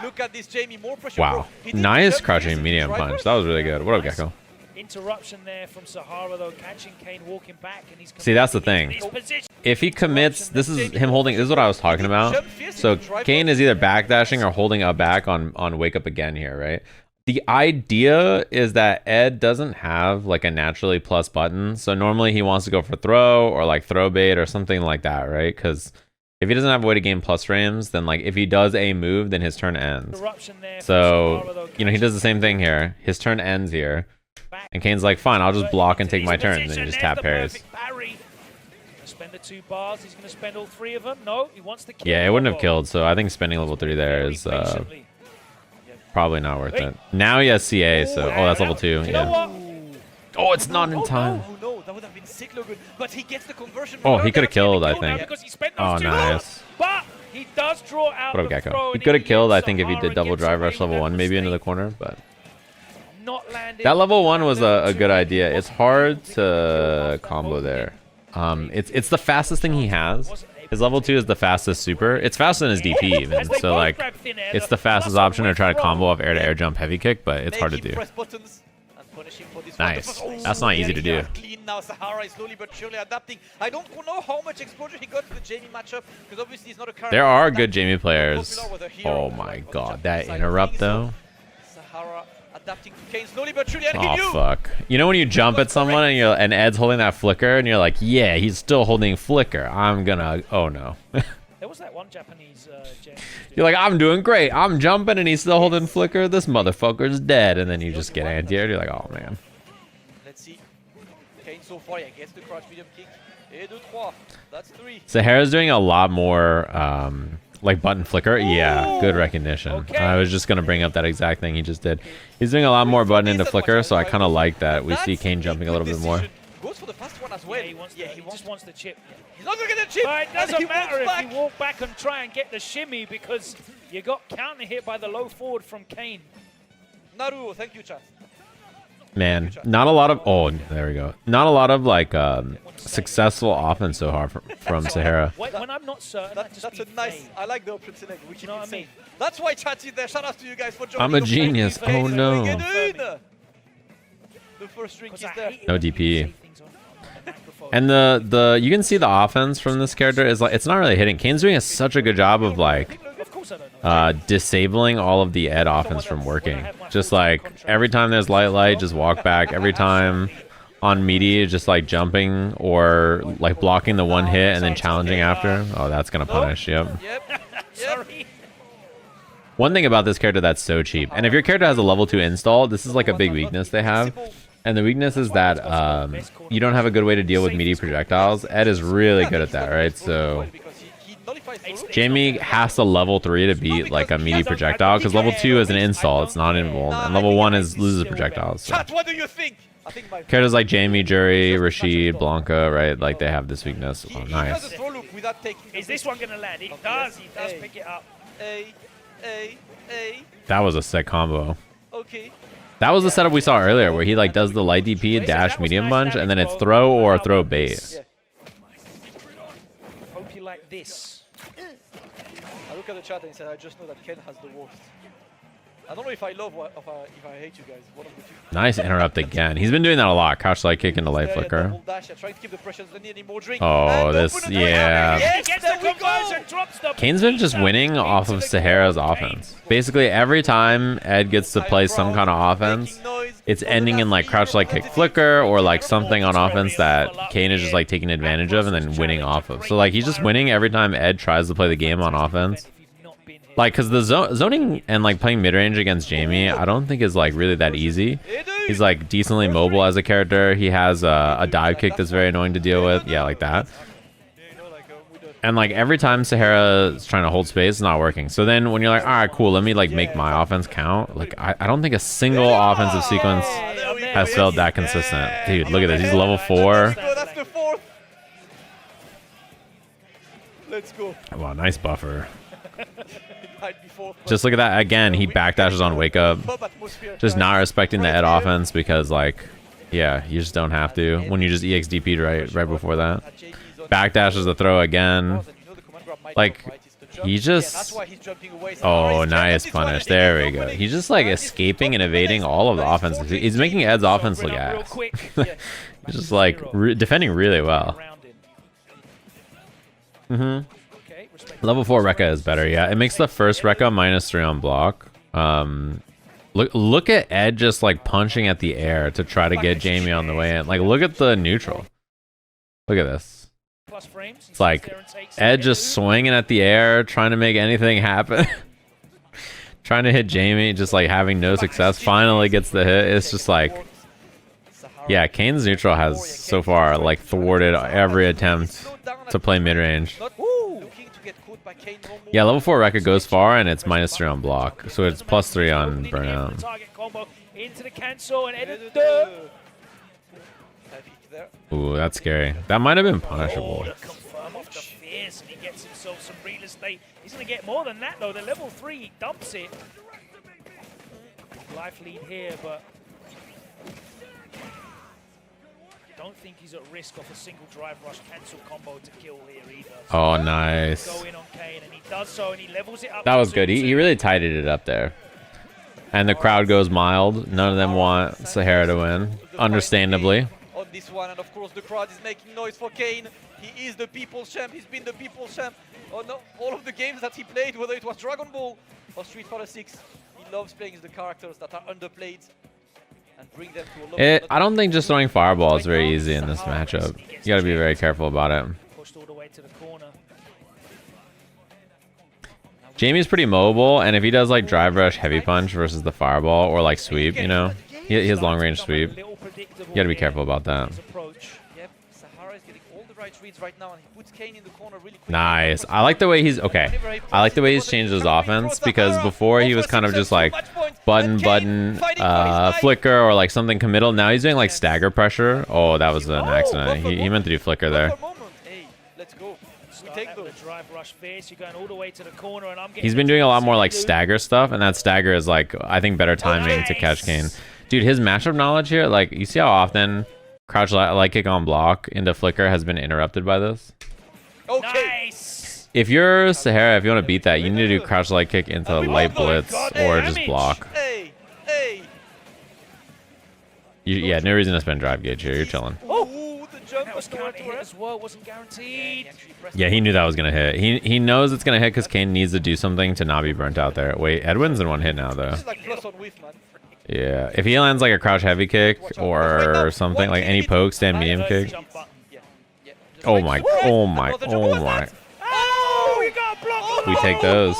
Look at this, Jamie. More pressure. Wow, He did nice jump, crouching he's medium driver. punch. That was really good. What up, Gecko? Interruption there from Sahara though, catching Kayne walking back, and he's See, that's the thing. His position. If he commits, this is him holding. This is what I was talking about. So Kayne is either backdashing or holding up back on wake up again here, right? The idea is that Ed doesn't have like a naturally plus button, so normally he wants to go for throw or like throw bait or something like that, right? Because if he doesn't have a way to gain plus frames, then like if he does a move, then his turn ends. Interruption there from So Sahara, though, you know he does the same thing here. His turn ends here. back And Kayne's like, fine, I'll just block and take my turn. And then he just tap parries. Spend the 2 bars. He's going to spend all 3 of them. No, he wants to kill. Yeah, it wouldn't have killed. So I think spending level 3 there is probably not worth it. Now he has CA, so that's level 2. Yeah. Oh, it's not in time. Oh no, that would have been sick, good. But he gets the conversion. Oh, he could have killed, I think. Oh, Nice. nice. But he does draw out What up, the Gecko? throw, He and could have killed, I gets think, if he Sahara, did double gets drive away rush level with 1, that maybe into the mistake. corner, but Not landing. that level 1 was a good idea. It's hard to combo there. It's the fastest thing he has. His level 2 is the fastest super. It's faster than his DP even, so like it's the fastest option to try to combo off air-to-air jump heavy kick, but it's hard to do. Nice. That's not easy to do. Clean now. Sahara is slowly but surely adapting. I don't know how much exposure he got to the Jamie matchup because obviously he's not a current. There are good Jamie players. Oh my god, that interrupt though. Sahara adapting to Kayne slowly but surely. Oh fuck. You know when you jump at someone and Ed's holding that flicker and you're like, yeah, he's still holding flicker. I'm gonna. Oh no. There was that one Japanese Jamie. You're like, I'm doing great. I'm jumping and he's still holding flicker. This motherfucker's dead. And then you just get anti-aired. You're like, oh man. Let's see. Kayne so far, yeah, gets the crouch medium kick. Et 2, 3. That's 3. Sahara's doing a lot more like button flicker. Yeah, good recognition. Okay. I was just gonna bring up that exact thing he just did. He's doing a lot more button into flicker, so I kind of like that. We see Kayne jumping a little bit more. Goes for the fast one as well. Yeah, he just wants the chip. He's not gonna get the chip. But it and he doesn't matter walks if back. you walk back and try and get the shimmy because you got counter hit by the low forward from Kayne. Naru, thank you, chat. Man, not a lot of there we go. Not a lot of like successful offense so far from Sahara. When I'm not certain, That's a nice. fade. I like the option select. We keep You know it what I mean? safe. That's why chat's in there. Shout out to you guys for joining. I'm a us. genius. Thank you, Oh guys. no. Get in. The first drink is there. No DP. And the you can see the offense from this character is like it's not really hitting. Kayne's doing such a good job of like Of course I don't know. disabling all of the Ed offense from working. Just like every time there's light, just walk back. Every time on meaty, just like jumping or like blocking the one hit and then challenging after. Oh, that's gonna punish. Yep. Yep. Sorry. One thing about this character that's so cheap, and if your character has a level 2 install, this is like a big weakness they have. And the weakness is that you don't have a good way to deal with meaty projectiles. Ed is really good at that, right? So Jamie has to level 3 to beat like a meaty projectile because level 2 is an install, it's not invul, and level 1 is loses projectiles. So. Chat, what do you think? I think my Characters like Jamie, Jury, Rashid, Blanca, right? Like they have this weakness. Oh, he does a nice. throw loop without taking the Is this one going to land? It does. He does pick it up. A. That was a sick combo. Okay. That was the setup we saw earlier where he like does the light DP, dash, medium bunch, and then it's throw or throw bait. Yeah. Hope you like this. I look at the chat and say, I just know that Ken has the worst. I don't know if I love or if I hate you guys. One of the two. Nice interrupt again. He's been doing that a lot. Crouch light kick into light flicker. Double dash, trying to keep the pressure. Doesn't need any more drink. Oh, And this, open the yeah. Yes, He gets there the we conversion, go. drops the Kayne's been just winning off of Sahara's offense. Basically, every time Ed gets to play some kind of offense, it's ending in like crouch light kick flicker or like something on offense that Kayne is just like taking advantage of and then winning off of. So like he's just winning every time Ed tries to play the game on offense. Like, because the zoning and like playing mid-range against Jamie, I don't think is like really that easy. He's like decently mobile as a character. He has a dive kick that's very annoying to deal with. Yeah, like that. And like every time Sahara is trying to hold space, it's not working. So then when you're like, all right, cool, let me like make my offense count. Like I don't think a single offensive sequence has felt that consistent. Dude, look at this. He's level 4. That's the fourth. Let's go. Wow, nice buffer. Might be fourth, but Just look at that again. He backdashes on wake up. pub atmosphere. Just not respecting the Ed offense because like, yeah, you just don't have to when you just EXDP'd right before that. Backdashes the throw again. Like, he just... Oh, nice punish. There we go. He's just like escaping and evading all of the offense. He's making Ed's offense look ass. He's just like defending really well. Level 4 Rekka is better, yeah. It makes the first Rekka -3 on block. Look at Ed just like punching at the air to try to get Jamie on the way in. Like, look at the neutral. Look at this. It's like Ed just swinging at the air, trying to make anything happen. Trying to hit Jamie, just like having no success. Finally gets the hit. It's just like Yeah, Kayne's neutral has so far like thwarted every attempt to play mid-range. Looking to get caught by Kayne no more. Yeah, level 4 record goes far and it's -3 on block, so it's +3 on burnout. Target combo into the cancel and edit. Ooh, that's scary. That might have been punishable. The confirm off the fierce, and he gets himself some real estate. He's going to get more than that, though. The level 3, he dumps it. Life lead here, but don't think he's at risk of a single drive rush cancel combo to kill here either. So Oh, nice. go in on Kayne, and he does so, and he levels it up. That to was good. He 2-2. really tidied it up there. And the crowd goes mild. None of them want Sahara to win, understandably. On this one, and of course the crowd is making noise for Kayne. He is the people's champ. He's been the people's champ on all of the games that he played, whether it was Dragon Ball or Street Fighter 6. He loves playing the characters that are underplayed and bring them to a level. I don't think just throwing fireball is very easy in this matchup. You gotta be very careful about it. Pushed all the way to the corner. Jamie's pretty mobile, and if he does like drive rush heavy punch versus the fireball or like sweep, you know, he has long range sweep. You gotta be careful about that. Yep, Sahara is getting all the right reads right now, and he puts Kayne in the corner really quick. Nice. I like the way he's okay. I like the way he's changed his offense, because before he was kind of just like button flicker or like something committal. Now he's doing like stagger pressure. Oh, that was an accident. He meant to do flicker there. Hey, let's go. We take those. Drive rush fierce. You're going all the way to the corner, and I'm getting He's been doing a lot more like stagger stuff, and that stagger is like, I think, better timing to catch Kayne. Dude, his matchup knowledge here, like, you see how often crouch light kick on block into flicker has been interrupted by this? Okay. Nice. If you're Sahara, if you want to beat that, you need to do crouch light kick into light blitz or just block. Hey. Yeah, no reason to spend drive gauge here. You're chilling. Oh, the jump That was counter hit as well. Wasn't guaranteed. Yeah, he knew that was going to hit. He knows it's going to hit because Kayne needs to do something to not be burnt out there. Wait, Edwin's in one hit now, though. This is like plus on whiff, man. Yeah, if he lands like a crouch heavy kick or something, like any poke, stand medium kick. Jump button. Yeah. Oh my. Oh, you got a block. We take those.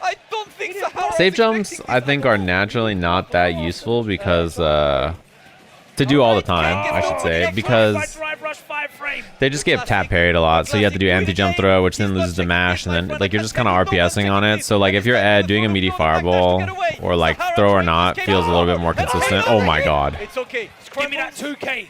I don't think Sahara Safe is jumps, expecting I think, are naturally not that useful because to do all the time, I should say, because Drive rush 5 frame. they just get tap parried a lot. So you have to do empty jump throw, which then loses the mash, and then like you're just kind of RPSing on it. So like if you're Ed, doing a meaty fireball or like throw or not feels a little bit more consistent. Oh my god. It's okay. Give me that 2K.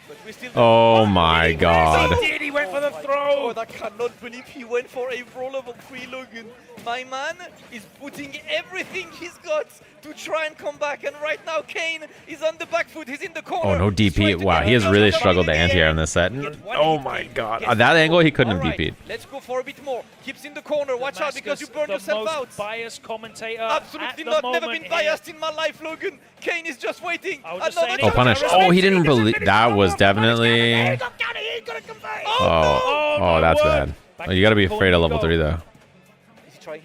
Oh my god. He did. He went for the Oh, throw. that cannot believe he went for a roll level 3 Logan. My man is putting everything he's got to try and come back, and right now Kayne is on the back foot. He's in the corner. Oh, no DP. Wow, he has really struggled to anti-air in this set. Oh my god. At that angle, he couldn't have DP'd. Let's go for a bit more. Keeps in the corner. Watch out because you burned yourself out. Biased commentator. Absolutely not. Never been biased in my life, Logan. Kayne is just waiting. Oh, punish. Oh, he didn't believe. That was definitely. Oh, that's bad. Oh, you gotta be afraid of level 3, though.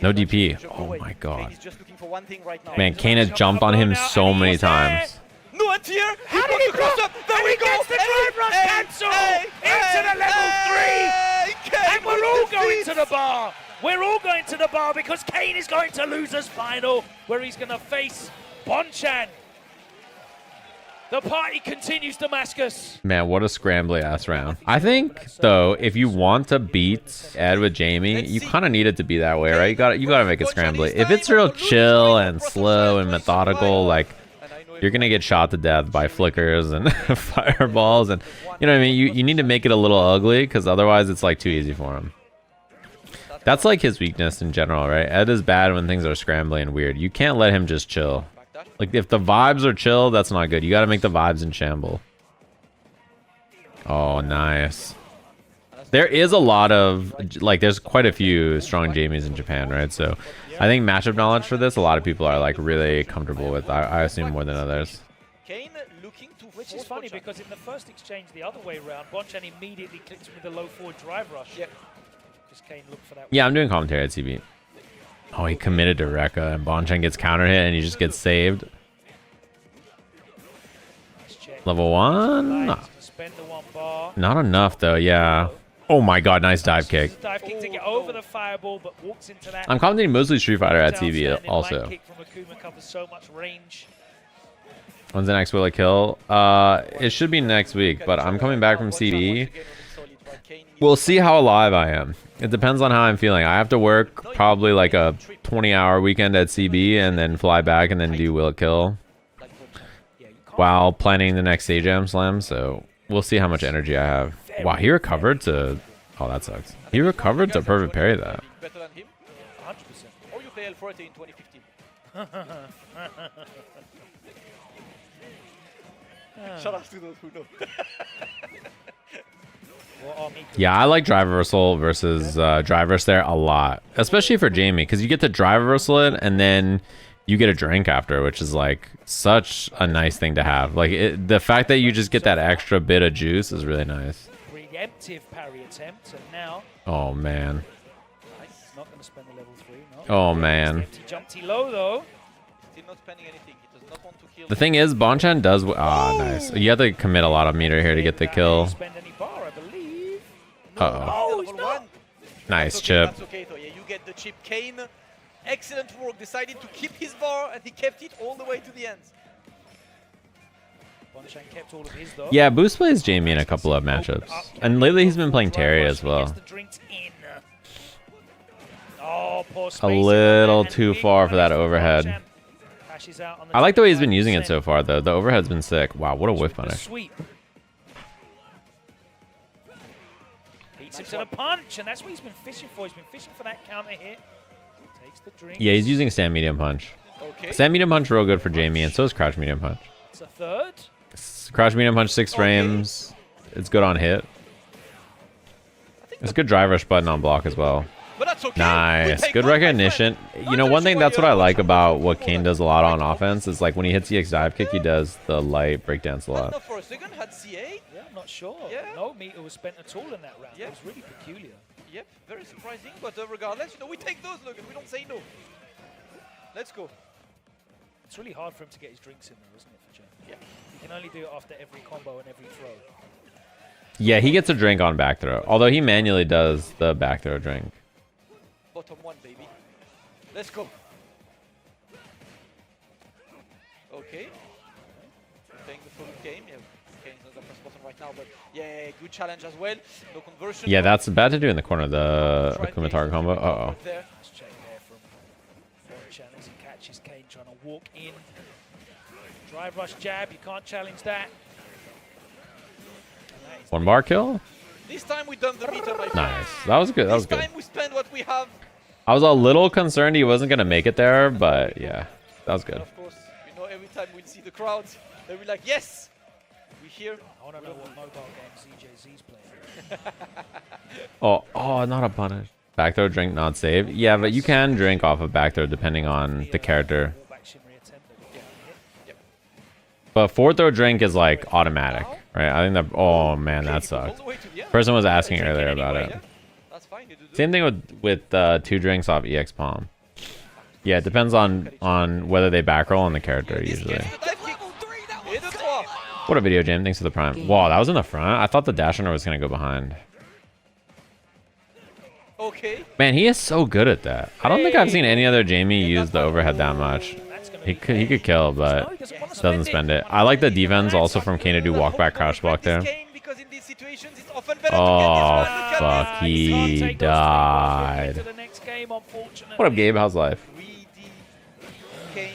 No DP. Oh my god. Man, Kayne has jumped on him so many times. No anti-air. How did he cross up? There we go. Gets the drive rush cancel into the level 3. And we're all going to the bar. We're all going to the bar because Kayne is going to losers final, where he's going to face Bonchan. The party continues, Damascus. Man, what a scrambly ass round. I think though, if you want to beat Ed with Jamie, you kind of need it to be that way, right? You gotta make it scrambly. If it's real chill and slow and methodical, like you're gonna get shot to death by flickers and fireballs, and you know what I mean. You need to make it a little ugly because otherwise it's like too easy for him. That's like his weakness in general, right? Ed is bad when things are scrambly and weird. You can't let him just chill. Like, if the vibes are chill, that's not good. You got to make the vibes in shamble. Oh, nice. There is a lot of, like, there's quite a few strong Jamies in Japan, right? So, I think matchup knowledge for this, a lot of people are, like, really comfortable with. I assume more than others. Kayne looking to Which is funny because in the first exchange the other way around, Bonchan immediately clicked with the low forward drive rush. Yep. Because Kayne looked for that. Yeah, I'm doing commentary at CB. Oh, he committed to Rekka, and Bonchan gets counter hit, and he just gets saved. Level 1? Spend the 1 bar. Not enough, though, yeah. Oh my god, nice dive kick. Dive kick to get over the fireball, but walks into that. I'm commentating mostly Street Fighter at TV Outstanding also. line kick from Akuma covers so much range. When's the next Will It Kill? It should be next week, but I'm coming back from CB. We'll see how alive I am. It depends on how I'm feeling. I have to work probably like a 20-hour weekend at CB and then fly back and then do Will It Kill while planning the next Sajam slam. So we'll see how much energy I have. Wow, he recovered to... Oh, that sucks. He recovered to perfect parry that. Better than him? 100%. Or you play L40 in 2015. Shout out to those who know. Yeah, I like drive reversal versus drive reverse there a lot, especially for Jamie, because you get to drive reversal it and then you get a drink after, which is like such a nice thing to have. Like the fact that you just get that extra bit of juice is really nice. Preemptive parry attempt, and now. Oh man. He's not going to spend the level 3. No. Oh man. He jumped low though. Still not spending anything. He does not want to kill. The thing is, Bonchan does. Ah, nice. You have to commit a lot of meter here to get the kill. Spend any bar, I believe. Uh-oh. Oh, he's not. Nice That's okay, chip. that's okay, though. Yeah, you get the chip. Kayne, excellent work. Decided to keep his bar, and he kept it all the way to the end. Bonchan kept all of his though. Yeah, Boost plays Jamie in a couple of matchups. And lately he's been playing Terry as well. Gets the drinks in. Oh, poor A spacing little on that, too and far big for that punish overhead. Bonchan. Cashes out on the I like the way he's been 25%. using it so far, though. The overhead's been sick. Wow, what a whiff The punish. sweep. Beats him to the punch, and that's what he's been fishing for. He's been fishing for that counter hit. Takes the drink. Yeah, he's using stand medium punch. Okay. Stand medium punch real good for Jamie, and so is crouch medium punch. It's a third. Crouch medium punch 6 frames. It's good on hit. It's a good drive rush button on block as well. But that's okay. Nice. Good recognition. You know, one thing that's what I like about what Kayne does a lot on offense is like when he hits the X dive kick, he does the light breakdance a But lot. no, for a second had CA. Yeah, I'm not sure. Yeah. No meter was spent at all in that round. Yeah. It was really peculiar. Yep, very surprising. But regardless, you know, we take those, Logan. We don't say no. Let's go. It's really hard for him to get his drinks in there, isn't it, for Jen? Yeah. He can only do it after every combo and every throw. Yeah, he gets a drink on back throw, although he manually does the back throw drink. Bottom one, baby. Let's go. Okay. Playing the full game. Yeah, Kayne's on the first bottom right now, but yeah, good challenge as well. No conversion. Yeah, that's bad to do in the corner, the Akuma target combo. Uh-oh. There. Nice check there from Bonchan as he catches Kayne trying to walk in. Drive rush jab, you can't challenge that. One bar kill? This time we done the meter, my friend. Nice. That was good. That was This good. time we spend what we have. I was a little concerned he wasn't going to make it there, but yeah, that was good. And of course, you know, every time we'll see the crowds, they'll be like, yes, we're here. I want to know what mobile game ZJZ's playing. Oh, not a punish. Back throw drink not save. Yeah, but you can drink off of back throw depending on the character. Back shimmery attempt that we can't hit. But forward throw drink is like automatic, right? I think that. Oh man, that All sucked. the way to the end. Person was asking Drink it earlier about anyway, it. That's fine. You do Same thing with 2 drinks off EX palm. Yeah, it depends on whether they back roll on the character usually. The dive kick. Et de trois. What a video, Jam. Thanks for the prime. Wow, that was in the front. I thought the dash runner was gonna go behind. Okay. Man, he is so good at that. I don't think I've seen any other Jamie use the overhead that much. That's gonna He be could kill, but No, he doesn't want to doesn't spend it. I like the defense also from Kayne to do walk back crouch block there. Because in these situations, it's often better Oh, to get this one. Look at fuck, this. he Can't take those 3 points died. into the next game, unfortunately. What up, Gabe? How's life? Greedy Kayne,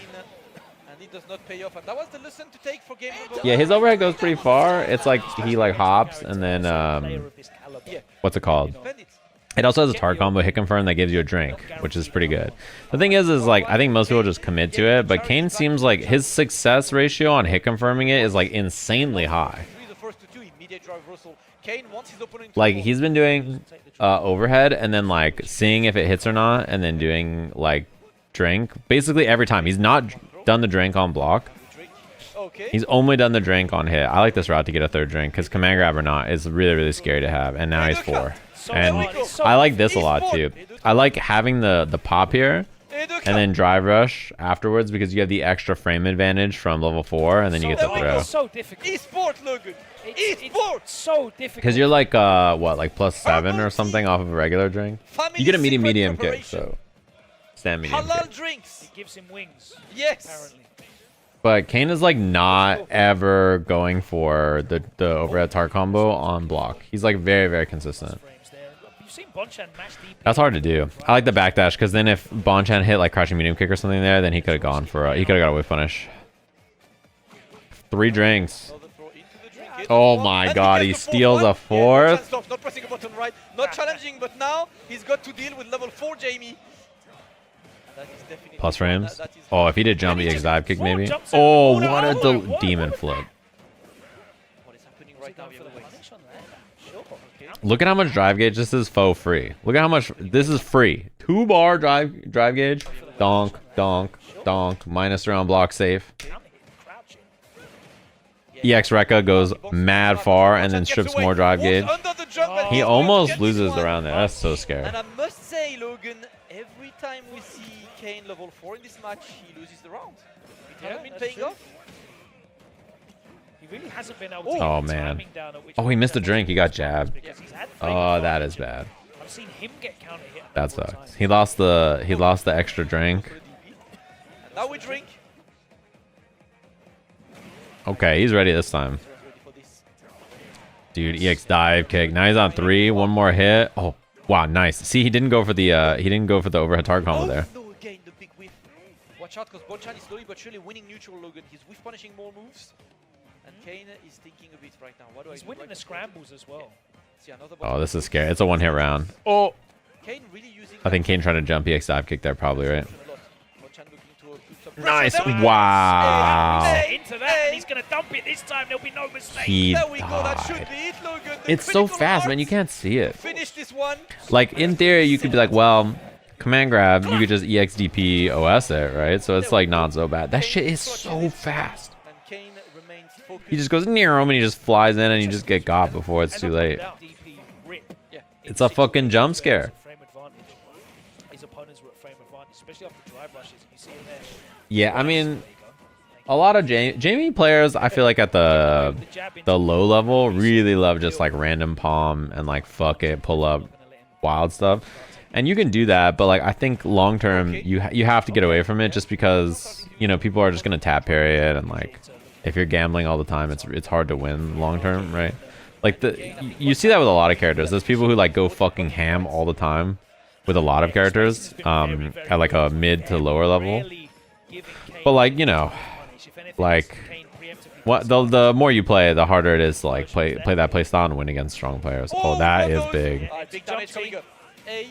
and it does not pay off. And that was the lesson to take for game number Yeah, one. his overhead goes pretty far. It's like he like hops and then Player of this caliber. Yeah. what's it called? Defend it. It also has a target combo hit confirm that gives you a drink, which is pretty good. The thing is like I think most people just commit to it, but Kayne seems like his success ratio on hit confirming it is like insanely high. The first to two immediate drive reversal. Kayne wants his opponent to Like fall. he's been doing overhead and then like seeing if it hits or not, and then doing like drink basically every time. He's not done the drink on block. Drink. Okay. He's only done the drink on hit. I like this route to get a third drink because command grab or not is really scary to have, and now he's 4. And I like this a lot too. I like having the pop here Et de and then drive rush afterwards because you have the extra frame advantage from level 4 and then you get the throw. It's so difficult. Esport, Logan. It's Esport. so difficult. Because you're like what, like +7 or something off of a regular drink. Family You get a secret medium kick, preparation. so stand medium Halal kick. drinks. It gives him wings. Yes. Apparently. But Kayne is like not ever going for the overhead tar combo on block. He's like very, very consistent. Frames there. You've seen Bonchan mash DP. That's hard to do. I like the backdash because then if Bonchan hit like crouching medium kick or something there, then he could have gone for he could have got a whiff punish. 3 drinks. Another throw into the drink. Oh my god, he steals a 4th. Yeah, not pressing a button right, not challenging, but now he's got to deal with level 4 Jamie. That is definitely Plus frames. that is Oh, if he did jump EX dive kick maybe. jumps in. Oh, Oh, no. what a Oh, what? demon flip. what is happening right now. The other way. Sure. Okay. Look at how much drive gauge this is faux free. Look at how much this is free. 2-bar drive gauge. Donk, donk, donk. Minus around block safe. Crouching. EX Rekka goes mad far and then strips more drive gauge. He almost loses the round there. That's so scary. And I must say, Logan, every time we see Kayne level 4 in this match, he loses the round. It hasn't been that's paying true. off. He really hasn't been able to Oh, get the man. timing down at which Oh, he missed a Bonchan drink. He got jabbed. because he's had Oh, that is bad. I've seen him get counter hit. a That number of sucks. times. He lost the extra drink. And now we drink. Okay, he's ready this time. Ready for this. Dude, EX dive kick. Now he's on 3. One more hit. Oh, wow, nice. See, he didn't go for the overhead tar combo there. No, again, the big whiff. Watch out, because Bonchan is slowly but surely winning neutral, Logan. He's whiff punishing more moves. And Kayne is thinking a bit right now. What do He's I do winning right the now? scrambles as well. See, another Oh, this is scary. It's a 1-hit round. Oh, Kayne really using I think Kayne trying to jump EX dive kick there probably, right? Bonchan looking to put some pressure. Nice. There we go. Wow. Hey, Into that, and he's going to dump it this time. There'll be no mistake. He There we go. That died. should be it, Logan. The It's so critical fast, mark man. You can't see it. to finish this one. Like, in theory, you could be like, well, command grab, you could just EXDP OS it, right? So it's like not so bad. That shit is so fast. And Kayne remains focused. He just goes near him and he just flies in and you just get got before it's too late. DP rip. Yeah. It's a fucking jump scare. Frame advantage. His opponents were at frame advantage, especially after drive rushes. You see him there. Yeah, I mean, a lot of Jamie players, I feel like at the low level, really love just like random palm and like fuck it, pull up wild stuff. And you can do that, but like I think long term you have to get away from it just because, you know, people are just gonna tap parry it, and like if you're gambling all the time, it's hard to win long term, right? Like you see that with a lot of characters. There's people who like go fucking ham all the time with a lot of characters at like a mid to lower level. But like, you know, like what the more you play, the harder it is to like play that play style and win against strong players. Oh, that is big. Big damage coming up. A.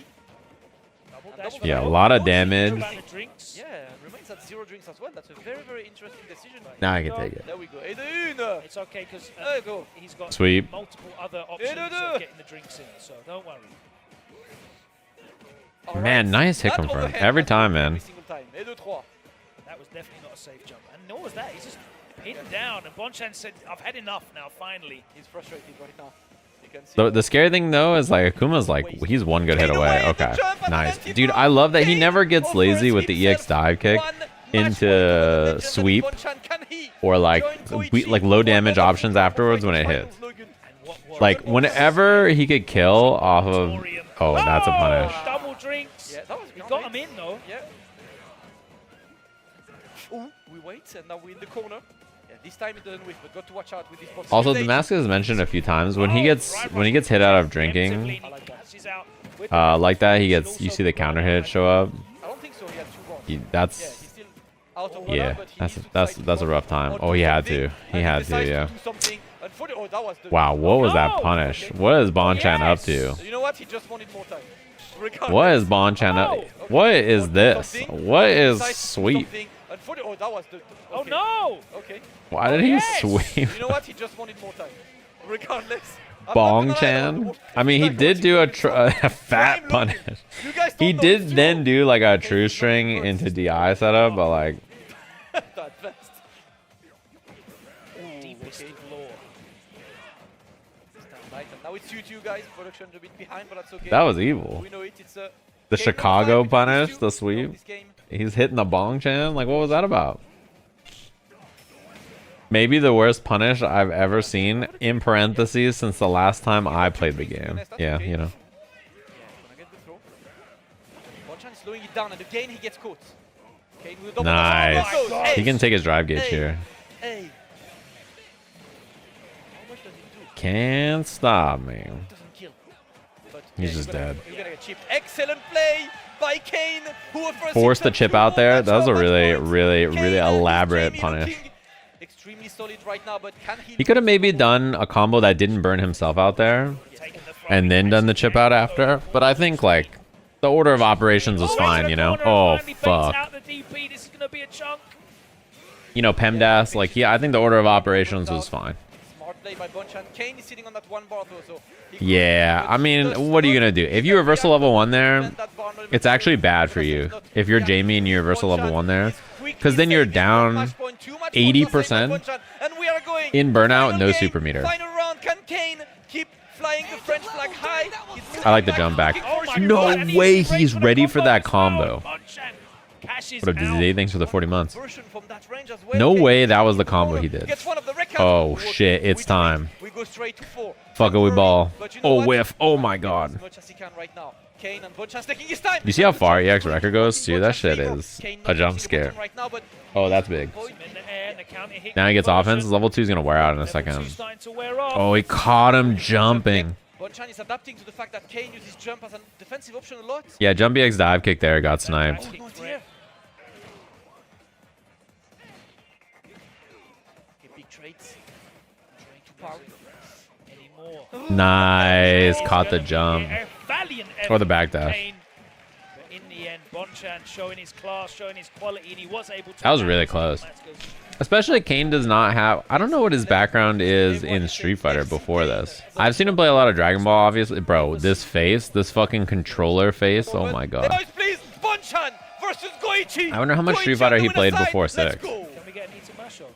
Yeah, a lot of damage. Yeah, remains at 0 drinks as well. That's a very, very interesting decision. Now I can take it. There we go. Et de une. It's okay because There you go. he's got Sweep. multiple other options of getting the drinks in, so don't worry. All Man, right. nice hit That confirm overhead every that time, worked man. Every single time. Et de trois. That was definitely not a safe jump, and nor was that. He's just pinned down, and Bonchan said, "I've had enough now. Finally." He's frustrated right now. You can see. The scary thing though is like Akuma's like he's one good hit away. Okay, nice, dude. I love that he never gets lazy with the EX dive kick into sweep or like low damage options afterwards when it hits. Like whenever he could kill off of, oh, that's a punish. Double drinks. Yeah, that was We got him in though. Yeah. Ooh, we wait, and now we're in the corner. Yeah, this time it doesn't whiff, but got to watch out with this box. Also, Damascus has mentioned a few times when he gets hit out of drinking like that, he gets, you see the counter hit show up. I don't think so. He had 2 wrongs. He, that's Yeah, he's still out of mana, yeah, but he needs to that's decide a rough time. on Oh, he had something, to. He and had to. decides Yeah. do something. Oh, that was the Wow, what was that No! punish? What is Bonchan up to? Yes! You know what? He just wanted more time. Regardless. What is Bonchan up? Oh! What is this? Something, What and is decides to do sweep? something, and oh, that was the. Oh okay. no! Okay. Why did he yes! sweep? You know what? He just wanted more time. Regardless. I'm not gonna lie, Bonchan? I mean, he did do a fat punish. You guys don't He know did it's then true. do like a true string into DI setup, but like, That best. Deepest okay. of lore. Stand right, and now it's 2-2, guys. Production's a bit behind, but that's okay. that was evil. We know it. It's a The game Chicago number 5 between punish, these the two. sweep. This game. He's hitting the Bonchan. Like, what was that about? Maybe the worst punish I've ever seen, in parentheses, since the last time I played the game. Yeah, you know. Yeah, gonna get the throw. Bonchan is slowing it down, and again he gets caught. Kayne will double Nice. the combo. He can take his drive gauge here. Hey. How much does he do? Can't stop me. Doesn't kill. But He's just dead. He's gonna get chipped. Excellent play by Kayne, who was Forced the chip out there. That was a really, really, Kayne really and elaborate Jamie punish. looking extremely solid right now, but can He could have maybe done a combo that didn't burn himself out there and then done the chip out after. But I think, like, the order of operations was fine, you know? Oh, fuck. This is gonna be a chunk. You know, PEMDAS, like, yeah, I think the order of operations was fine. Smart play by Bonchan. Kayne is sitting on that one bar though, so Yeah, I mean, what are you going to do? If you reversal level 1 there, it's actually bad for you. If you're Jamie and you reversal level 1 there, because then you're down 80% in burnout, no super meter. Final round, can Kayne keep flying the French flag high? I like the jump back. Oh my No God, and way ready he's the ready for that as well. combo. Bonchan cashes What up, out. DZ? Thanks for the 40 months. Version from that range as well. No Kayne way that was the gets combo one he did. of the red cards. Oh, We shit, it's three. time. We go straight to 4. Fuck it, we ball. But you know Oh, what? whiff. Oh, my God. As much as he can right now. Kayne and Bonchan's taking his time. You see how far EX record goes, too? That shit is a jump scare. Right now, but Oh, that's big. In the air, and the counter hit Now he gets conversion. offense. His level 2 is going to wear out in a Level two's second. starting to wear off. Oh, he caught him jumping. Bonchan is adapting to the fact that Kayne uses jump as a defensive option a lot. Yeah, jump EX dive kick there. Got sniped. Kick No threat. idea. Okay, big trades. Trying to power. Anymore. Nice. Oh, Caught the gonna be jump. a valiant Or the effort back from dash. Kayne. But in the end, Bonchan showing his class, showing his quality, and he was able to. That was really balance close. it. That's good. Especially Kayne does not have... I don't know what his background is in Street Fighter before this. I've seen him play a lot of Dragon Ball, obviously. Bro, this face, this fucking controller face, oh my god. Boys, please, Bonchan versus Goichi. I wonder how much Street Fighter he played before 6. Let's go. Can we get an easy mash up?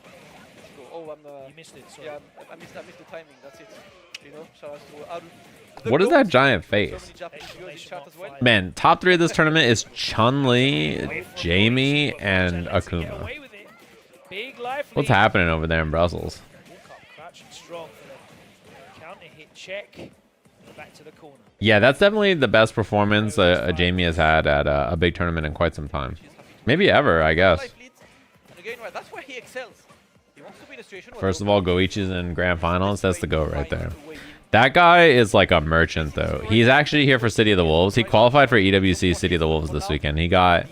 Oh, You missed it. Sorry. yeah, I missed the timing. That's it. You know, shout out to Aru. What is that giant So face? many Japanese viewers in chat as well. Man, top 3 of this tournament is Chun-Li, Jamie, and Get Akuma. away with it. Big life What's lead. happening over there in Brussels? Walk up, crouching strong for the counter hit check. Back to the corner. Yeah, that's definitely the best performance Jamie has had at a big tournament in quite some time. Maybe ever, I guess. Life leads. And again, right, that's where he excels. He wants to be in a situation where First of all, Goichi's in grand finals. That's the GOAT right there. That guy is like a merchant, though. He's actually here for City of the Wolves. He qualified for EWC City of the Wolves this weekend. He got,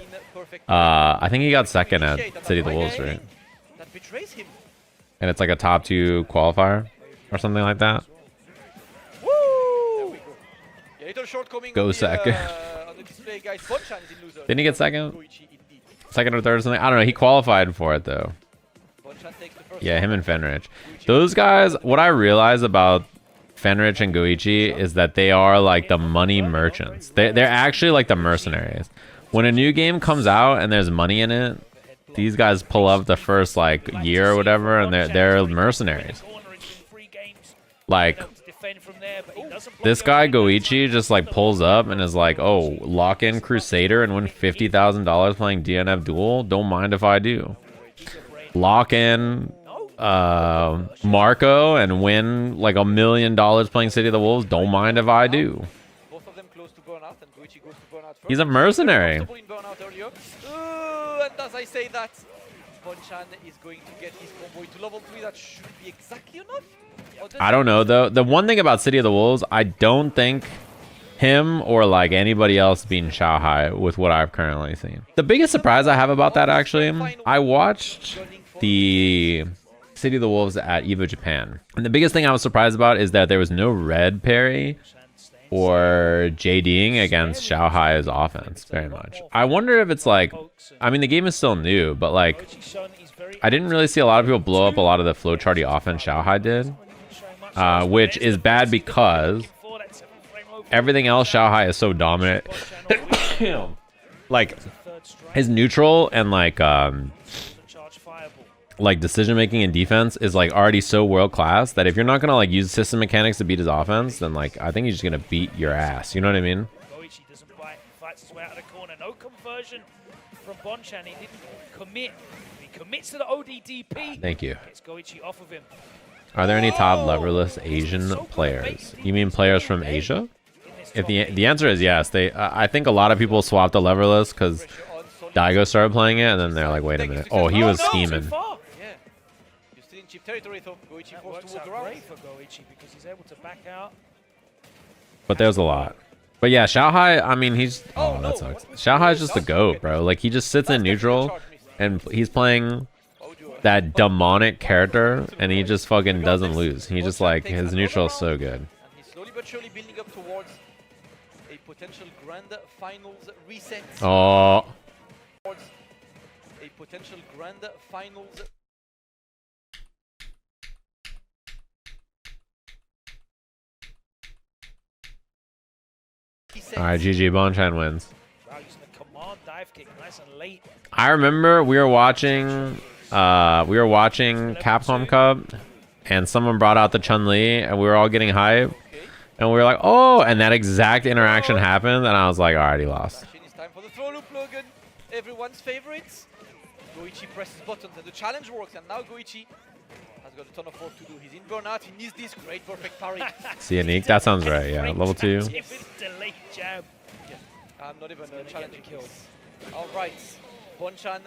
I think he got second at City of the Wolves, right? That betrays him. And it's like a top 2 qualifier or something like that. Woo! There we go. Yeah, little shortcoming Go on the, second. on the display, guys. Bonchan is in loser. Didn't he get second? Goichi indeed. Second or third or something? I don't know. He qualified for it, though. Bonchan takes the first Yeah, him one. and Fenrich. Those guys, what I realize about Fenrich and Goichi is that they are like the money merchants. They're actually like the mercenaries. When a new game comes out and there's money in it, these guys pull up the first like year or whatever, and they're mercenaries. Like this guy Goichi just like pulls up and is like, "Oh, lock in Crusader and win $50,000 playing DNF Duel. Don't mind if I do. Lock in Marco and win like $1 million playing City of the Wolves. Don't mind if I do." Both of them close to burnout, and Goichi goes to burnout first. He's a mercenary. Comfortable in burnout earlier. And as I say that, Bonchan is going to get his combo into level 3. That should be exactly enough. I don't know though. The one thing about City of the Wolves, I don't think him or like anybody else beating Shanghai with what I've currently seen. The biggest surprise I have about that actually, I watched the City of the Wolves at EVO Japan, and the biggest thing I was surprised about is that there was no red parry or JDing against Shanghai's offense very much. I wonder if it's like, I mean the game is still new, but like I didn't really see a lot of people blow up a lot of the flowcharty offense Shanghai did, which is bad because everything else Shanghai is so dominant. Like his neutral and like decision making and defense is like already so world class that if you're not gonna like use system mechanics to beat his offense, then like I think he's just gonna beat your ass. You know what I mean? Goichi doesn't bite, fights his way out of the corner. No conversion from Bonchan. He didn't commit. He commits to the ODDP. Thank you. Gets Goichi off of him. Are there any top leverless Asian players? You mean players from Asia? If the answer is yes, I think a lot of people swapped the leverless because Daigo started playing it, and then they're like, wait a minute. Oh, he was Too scheming. far. Yeah. You're still in cheap territory, though. Goichi That forced works to walk out around. great for Goichi because he's able to back out. But there's a lot. But yeah, Xiaohai, I mean, he's... Oh, Oh, that no. sucks. Xiaohai's just a goat, bro. Like, he just sits in neutral, and he's playing that demonic character, and he just fucking doesn't lose. He just, like, his neutral is so good. And he's slowly but surely building up towards a potential grand finals reset. Oh, Towards a potential grand finals. all right, GG. Bonchan wins. Wow, using the command dive kick nice and late. I remember we were watching Capcom Cup, and someone brought out the Chun-Li, and we were all getting hype, and we were like, oh, and that exact interaction happened, and I was like, alright, he lost. It's time for the throw loop, Logan. Everyone's favorites. Goichi presses buttons and the challenge works, and now Goichi has got a ton of work to do. He's in burnout, he needs this great perfect parry. See, Anik, that sounds right, yeah. Level 2. If it's delayed jab. I'm not even challenging kills. Alright, Bonchan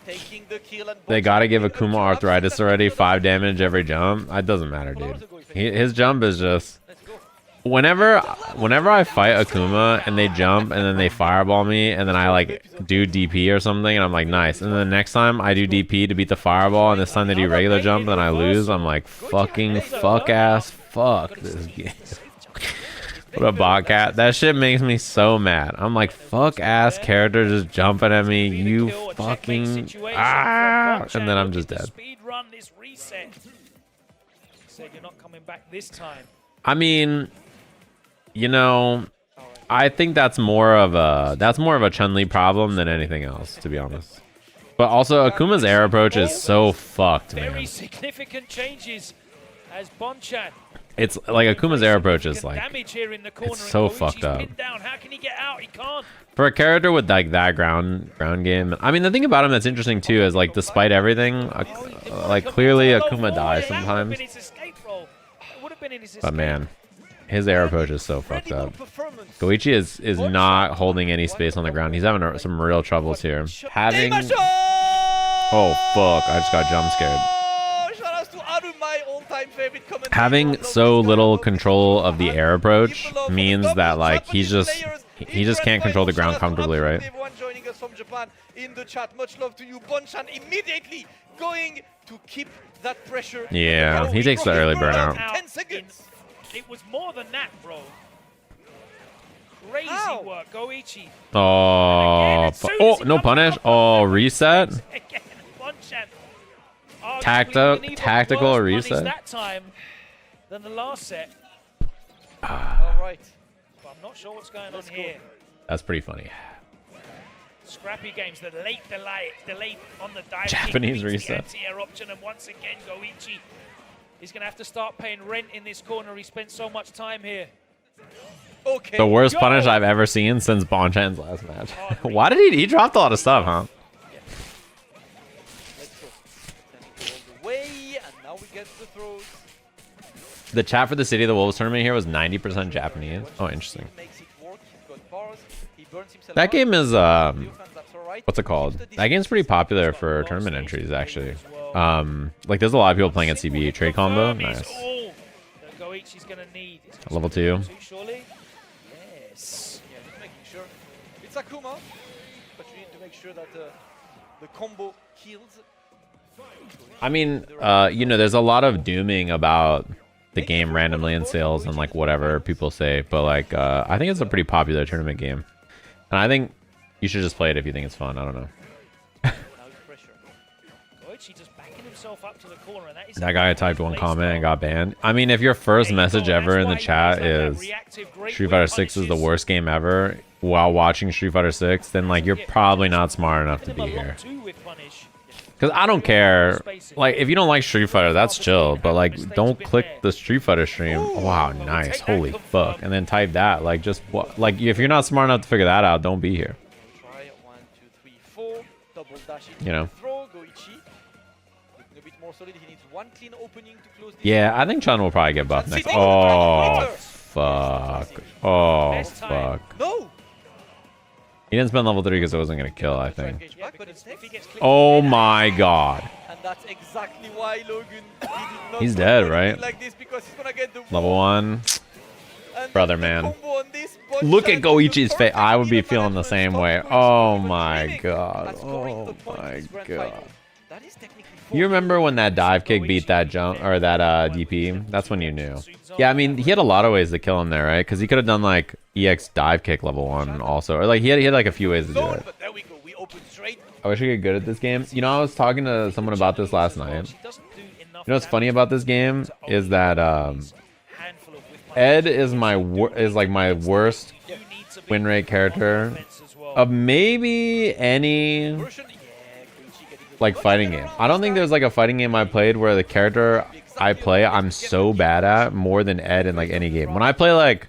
taking the kill, and They Bonchan gotta give building up Akuma to arthritis absolute already, perfection. 5 damage every jump. It doesn't matter, dude. His jump is just... Let's go. Whenever I fight Akuma and they jump and then they fireball me and then I like do DP or something and I'm like nice, and then the next time I do DP to beat the fireball and this time they do regular jump and then I lose, I'm like fucking fuck this game. What a botcat. That shit makes me so mad. I'm like, fuck ass character just jumping at me, you fucking and then I'm just dead. Speed run this reset. Said you're not coming back this time. I mean, you know, I think that's more of a Chun-Li problem than anything else, to be honest. But also, Akuma's air approach is so fucked, Very man. significant changes as Bonchan. It's like Akuma's air approach is like, damage here in the corner, it's so and Goichi's fucked up. pinned down. How can he get out? He can't. for a character with like that ground game. I mean, the thing about him that's interesting too is like, despite everything, like clearly Akuma dies sometimes. But man, his air approach is so fucked up. Goichi is not holding any space on the ground. He's having some real troubles here. Having... Oh, fuck. I just got jump scared. Having so little control of the air approach means that, like, he just can't control the ground comfortably, right? Joining us from Japan in the chat. Much love to you, Bonchan. Immediately going to keep that pressure. Yeah, he takes the early burnout. 10 seconds. It was more than that, bro. Crazy work, Goichi. Oh, oh, no punish. Oh, reset. Again, Bonchan. Tactical reset. That time than the last set. All right. But I'm not sure what's going on here. That's pretty funny. Scrappy games, the late delay on the dive. Japanese kick, reset. The anti-air option, and once again, Goichi is going to have to start paying rent in this corner. He spent so much time here. Okay. The worst punish I've ever seen since Bonchan's last match. Why did he dropped a lot of stuff, huh? Let's go. Sending all the way, and now we get the throws. The chat for the City of the Wolves tournament here was 90% Japanese. Oh, interesting. Makes it work. He's got bars. He burns himself That out. game is That's all right. what's it called? That game's pretty popular for tournament entries, actually. Like there's a lot of people playing at CB. Trade combo, nice. All that Goichi's going to need. Level 2. Surely? Yes. Yeah, just making sure. It's Akuma, but you need to make sure that the combo kills. I mean, you know, there's a lot of dooming about the game randomly in sales and like whatever people say, but like I think it's a pretty popular tournament game, and I think you should just play it if you think it's fun. I don't know. Now it's pressure. Goichi just backing himself up to the corner, and that is That guy typed one comment and got banned. I mean, if your first message ever in the chat is Street Fighter 6 is the worst game ever while watching Street Fighter 6, then like you're probably not smart enough to be here. Because I don't care. Like, if you don't like Street Fighter, that's chill. But, like, don't click the Street Fighter stream. Wow, nice. Holy fuck. And then type that. Like, just, like, if you're not smart enough to figure that out, don't be here. Try 1, 2, 3, 4. Double dash it. You know. Throw Goichi. Looking a bit more solid. He needs one clean opening to close the Yeah, I think Chun will probably get buffed next. Oh, fuck. Oh, fuck. No! He didn't spend level 3 because it wasn't going to kill, I think. Engage back, but it's If he gets clipped Oh in, my god. and that's exactly why Logan did not He's do dead, anything right? like this, because he's gonna get the Level wall. 1. And Brother, the man. combo on this, Look at Bonchan, Goichi's the face. I would be perfect feeling the management same stops way. Goichi Oh even my dreaming god. at scoring Oh the point in my this grand god. final. That is technically You remember when that dive kick beat that jump or that DP? That's when you knew. Yeah, I mean, he had a lot of ways to kill him there, right? Because he could have done like EX dive kick level 1 also, or like he had like a few ways to do zone, it. but there we go. We open straight. I wish I could get good at this game. You know, I was talking to someone about this last night. She doesn't do enough You know what's funny damage about this game to is only that handful of whip Ed punches. is my worst You need to be win rate on character offense as well. of maybe any Version, yeah, Goichi getting the like punch fighting and game. around I don't think this there's like a fighting game I played where the character I play I'm so bad at more than Ed in like any game. When I play like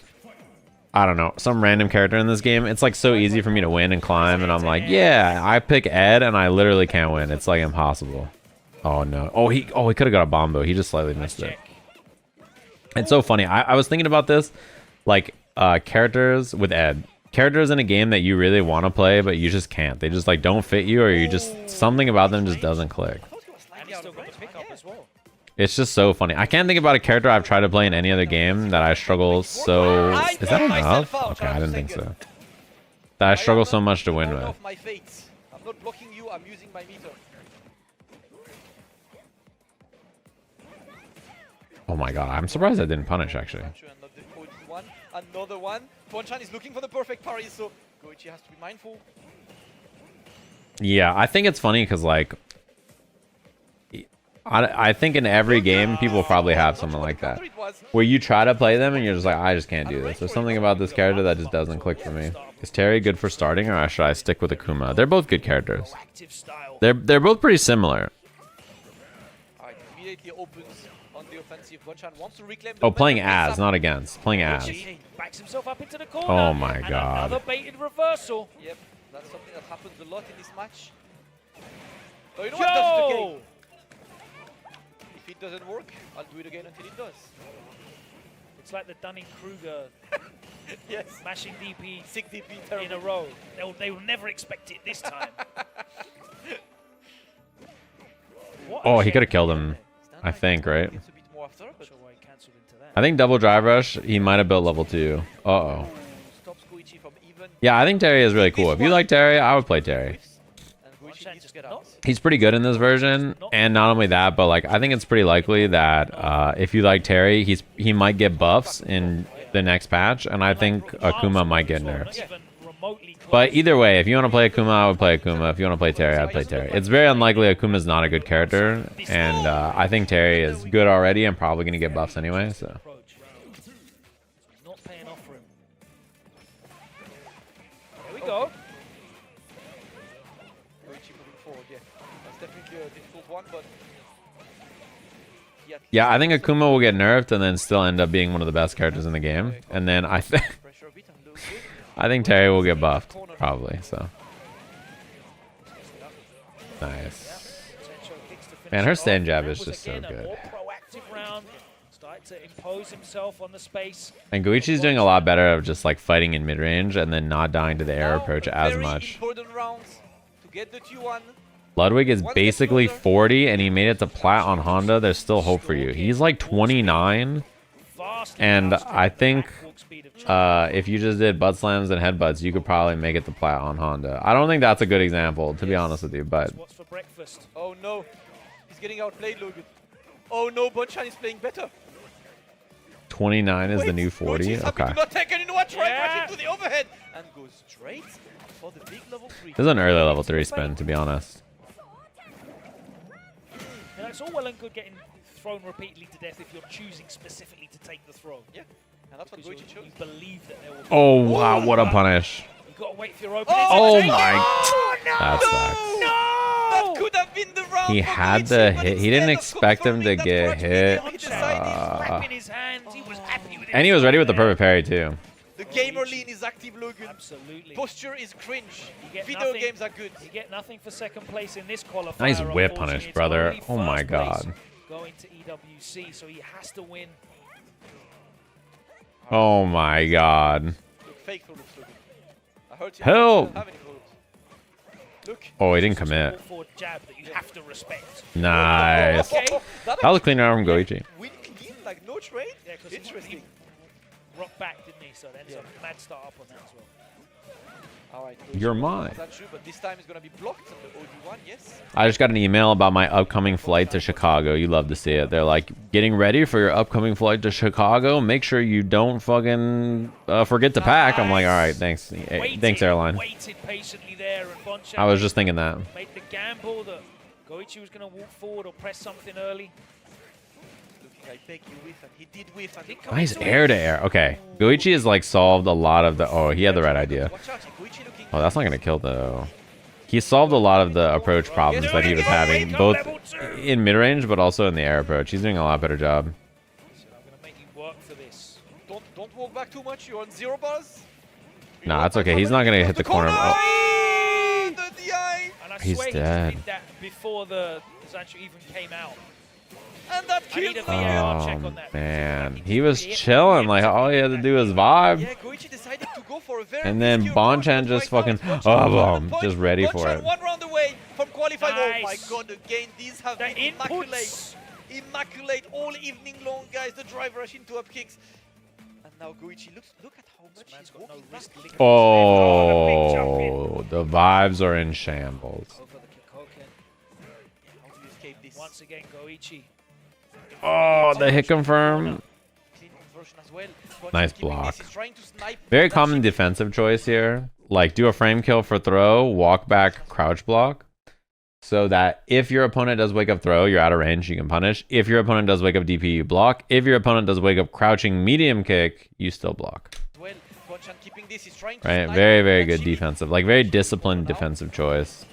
I don't know, some random character in this game, it's like so easy for me to win and climb, and I'm like, yeah, I pick Ed and I literally can't win. It's like impossible. Oh no. Oh he could have got a bomb though. He just slightly missed it. It's so funny. I was thinking about this, like characters with Ed. Characters in a game that you really want to play, but you just can't. They just like don't fit you, or you just something about them just doesn't click. I thought he was And slightly he's out still of got range, the pick man, up yeah. as well. It's just so funny. I can't think about a character I've tried to play in any other game that I struggle so... Is that enough? Okay, I didn't think so. That I struggle so much to win Out with. of my fates. I'm not blocking you, I'm using my meter. Oh my god, I'm surprised I didn't punish, actually. Sure, another one. Bonchan is looking for the perfect parry, so Goichi has to be mindful. Yeah, I think it's funny because, like... I think in every game, people probably have something like that. Where you try to play them and you're just like, I just can't do this. There's something about this character that just doesn't click for me. Is Terry good for starting, or should I stick with Akuma? They're both good characters. Active style. They're both pretty similar. Alright, immediately opens on the offensive. Bonchan wants to reclaim the Oh, playing momentum, picks as, up- not against. Playing as. He backs himself up into the corner. Oh my and God. Another baited reversal. Yep, that's something that happens a lot in this match. Oh, you know what? That's the game. Yo! If it doesn't work, I'll do it again until it does. It's like the Dunning-Kruger Yes. mashing DP 6 DP in terrible. a row. They will never expect it this time. What a Oh, he shame. could have killed him, Stand I by, think, right? gets a bit more after, but Sure why he cancelled into that. I think double drive rush, he might have built level 2. Uh-oh. stops Goichi from even. Yeah, I think Terry is really cool. If you like Terry, I would play Terry. And Goichi Bonchan needs to just get not- out. He's pretty good in this version, and not only that, but like I think it's pretty likely that if you like Terry, he might get buffs in the next patch, and I think Akuma might get nerfed. Not even remotely close. But either way, if you want to play Akuma, I would play Akuma. If you want to play Terry, I'd play Terry. It's very unlikely Akuma's not a good character, and I think Terry is good already and probably going to get buffs anyway, so. Approach. He's not paying off for him. There we go. Goichi moving forward, yeah. That's definitely a difficult one, but. Yeah, I think Akuma will get nerfed and then still end up being one of the best characters in the game. And then I think Pressure a bit and low I think Terry will get buffed, probably, so. Nice. Potential kicks to finish Man, her it off. stand jab That is was just so again a good. more proactive round. Started to impose himself on the space. And Goichi's doing a lot better of just like fighting in mid-range and then not dying to the air Now, approach a as very much. important rounds to get the 2-1. Ludwig is basically 40 and he made it to plat on Honda. There's still hope for you. He's like 29. Vastly And outstripped I the think backwalk speed of Chun-Li. if you just did butt slams and headbutts, you could probably make it to plat on Honda. I don't think that's a good example, to be honest with you, but What's for breakfast? Oh no, he's getting outplayed, Logan. Oh no, Bonchan is playing better. 29 is the new 40. Goichi's happy Okay. to not take it. You know what? Try Yeah. right into the overhead and goes straight for the big level 3. This is an early level 3 spin, to be honest. And it's all well and good getting thrown repeatedly to death if you're choosing specifically to take the throw. Yeah, and that's what Because Goichi you chose. believe that there will be. Oh, wow, what a punish. You've got to wait for your opening. Oh to take my- it. Oh, no! That sucks. That could have been the round. He for had Goichi, to but hit. He didn't instead of expect him to confirming that get correct hit. he decided Clapping his hands. He was happy with it. And he was ready with the perfect parry, too. the gamer lean is active, Logan. Absolutely. Posture is cringe. You get Video nothing. games are good. You get nothing for second place in this qualifier. Nice whip punish, unfortunately. It's brother. only Oh my first place God. Going to EWC, so he has to win. Oh my god. Look, fake throw looks Logan. I heard you Help! don't have any moves. Look. Oh, he didn't commit. Forward jab that you have to respect. Nice. Okay. That was clean out from Goichi. Win clean, like no trade? Yeah, because Interesting. he rocked back, didn't he? So then some mad start up on that as well. Alright. You're mine. That's true, but this time it's gonna be blocked on the OD1, yes. I just got an email about my upcoming flight to Chicago. You love to see it. They're like, getting ready for your upcoming flight to Chicago. Make sure you don't fucking forget to pack. I'm like, all right, thanks. Thanks, airline. Waited patiently there, and Bonchan I was just thinking that. made the gamble that Goichi was going to walk forward or press something early. Looking, I beg you whiff, and he did whiff. And Nice air to air. Okay. Goichi has like solved a lot of the... Oh, he had the right idea. Watch out, Goichi looking. Oh, that's not going to kill though. He solved a lot of the approach problems that he was having, both in mid-range, but also in the air approach. He's doing a lot better job. So I'm going to make you work for this. Don't walk back too much. You're on 0 bars. Nah, it's okay. He's not going to hit the corner. Oh, The DI. And I He's swear dead. he did that before the Zanchu even came out. And that I need kills a him. VAR check oh on that. man. He was chilling. Like, all he had to do was vibe. Yeah, Goichi decided to go for a very And then risky approach, Bonchan but just right now fucking... it's Oh, Bonchan boom. point. Just ready for Bonchan it. 1 round away from qualifying. Oh my Nice. god, again, these have The been immaculate. inputs. Immaculate all evening long, guys. The drive rush into up kicks. And now Goichi, look at how much Man's he's got no walking wrist back. lick. Oh, the vibes are in shambles. Over the Kikoken. How do you escape this? Once again, Goichi. Oh, the hit confirm. Clean conversion as well. Bonchan Nice keeping block. this. He's trying to snipe Very that common ship. defensive choice here. Like, do a frame kill for throw, walk back, crouch block. So that if your opponent does wake up throw, you're out of range, you can punish. If your opponent does wake up DP, you block. If your opponent does wake up crouching medium kick, you still block. Well, Bonchan keeping this. He's trying to Right? snipe Very, very that good ship. defensive. Like, very disciplined defensive choice.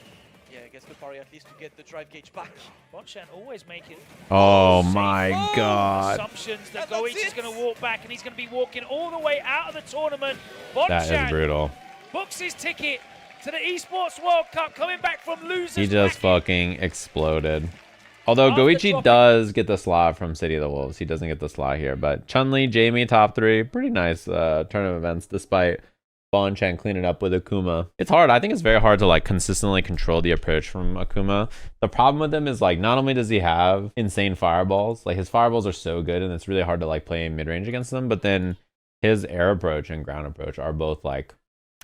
Yeah, I guess the parry at least to get the drive gauge back. Bonchan always making Oh my god. assumptions that And that's Goichi's it. going to walk back, and he's going to be walking all the way out of the tournament. That is Bonchan brutal. books his ticket to the Esports World Cup, coming back from losers. He just bracket. fucking exploded. Although After Goichi dropping- does get the slot from City of the Wolves. He doesn't get the slot here. But Chun-Li, Jamie, top 3. Pretty nice turn of events despite Bonchan cleaning up with Akuma. It's hard. I think it's very hard to like consistently control the approach from Akuma. The problem with him is like not only does he have insane fireballs, like his fireballs are so good and it's really hard to like play mid-range against them, but then his air approach and ground approach are both like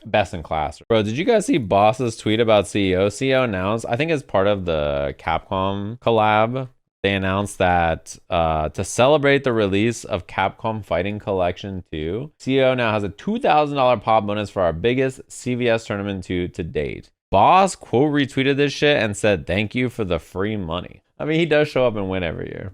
best in class. Bro, did you guys see Boss's tweet about CEO? CEO announced, I think as part of the Capcom collab, they announced that to celebrate the release of Capcom Fighting Collection 2, CEO now has a $2,000 pop bonus for our biggest CVS tournament to date. Boss quote retweeted this shit and said, "Thank you for the free money." I mean, he does show up and win every year.